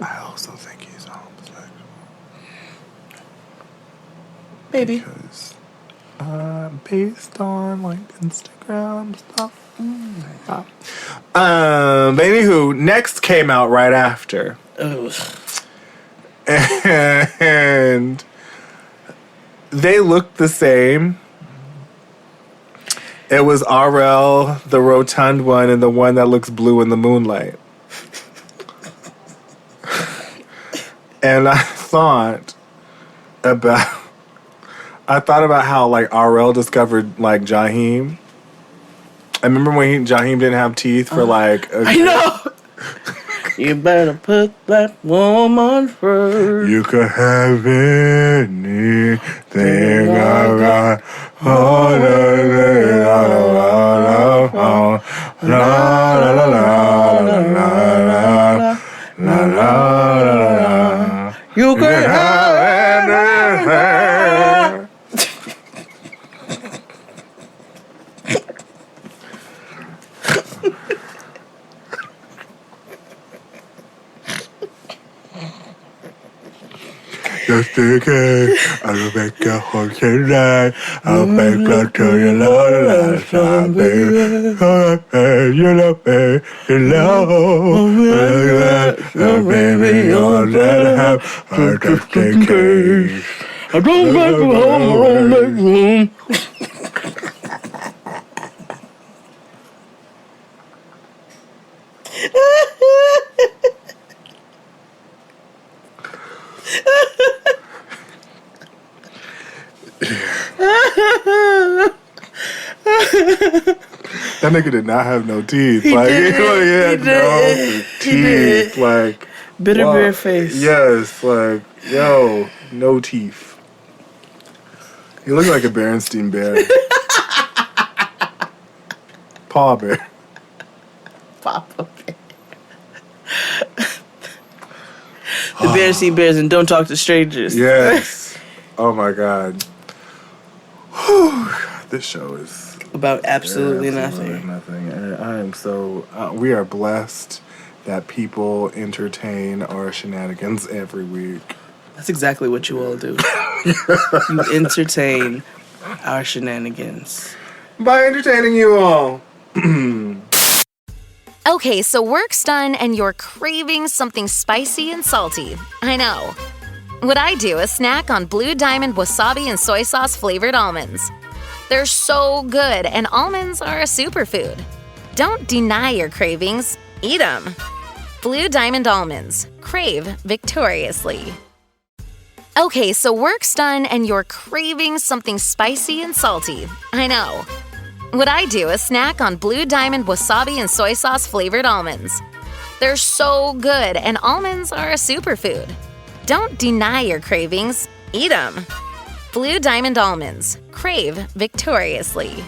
Speaker 7: I also think he's homosexual.
Speaker 8: Maybe.
Speaker 7: Because based on like Instagram stuff. But anywho, Next came out right after.
Speaker 8: Ugh.
Speaker 7: And they looked the same. It was RL, the rotund one, and the one that looks blue in the moonlight. And I thought about how like RL discovered like Jaheim. I remember when Jaheim didn't have teeth for like.
Speaker 8: I know. You better put that woman first.
Speaker 7: You could have anything I got. Oh, la la la la la la la.
Speaker 8: You could have anything.
Speaker 7: Just in case, I'll make a horse tonight. I'll make love to you, Lord, last time, baby. You love me, you love baby, you'll let have just in case.
Speaker 8: I don't make home, I don't make room.
Speaker 7: That nigga did not have no teeth.
Speaker 8: He
Speaker 7: Like
Speaker 8: did.
Speaker 7: he had
Speaker 8: He
Speaker 7: no
Speaker 8: did. He
Speaker 7: teeth.
Speaker 8: did.
Speaker 7: Like
Speaker 8: Bitter
Speaker 7: wow.
Speaker 8: bear face.
Speaker 7: Yes, like yo, no teeth. He looked like a Berenstain bear. Paw bear.
Speaker 8: Papa bear. The Berenstain Bears and Don't Talk to Strangers.
Speaker 7: Yes. Oh my god. This show is
Speaker 8: About absolutely
Speaker 7: nothing. And I am so. We are blessed that people entertain our shenanigans every week.
Speaker 8: That's exactly what you all do. You entertain our shenanigans.
Speaker 7: By entertaining you all.
Speaker 2: Okay, so work's done and you're craving something spicy and salty. I know. What I do is snack on Blue Diamond wasabi and soy sauce flavored almonds. They're so good, and almonds are a superfood. Don't deny your cravings, eat them. Blue Diamond almonds. Crave victoriously. Okay, so work's done and you're craving something spicy and salty. I know. What I do is snack on Blue Diamond wasabi and soy sauce flavored almonds. They're so good, and almonds are a superfood. Don't deny your cravings, eat them. Blue Diamond almonds. Crave victoriously.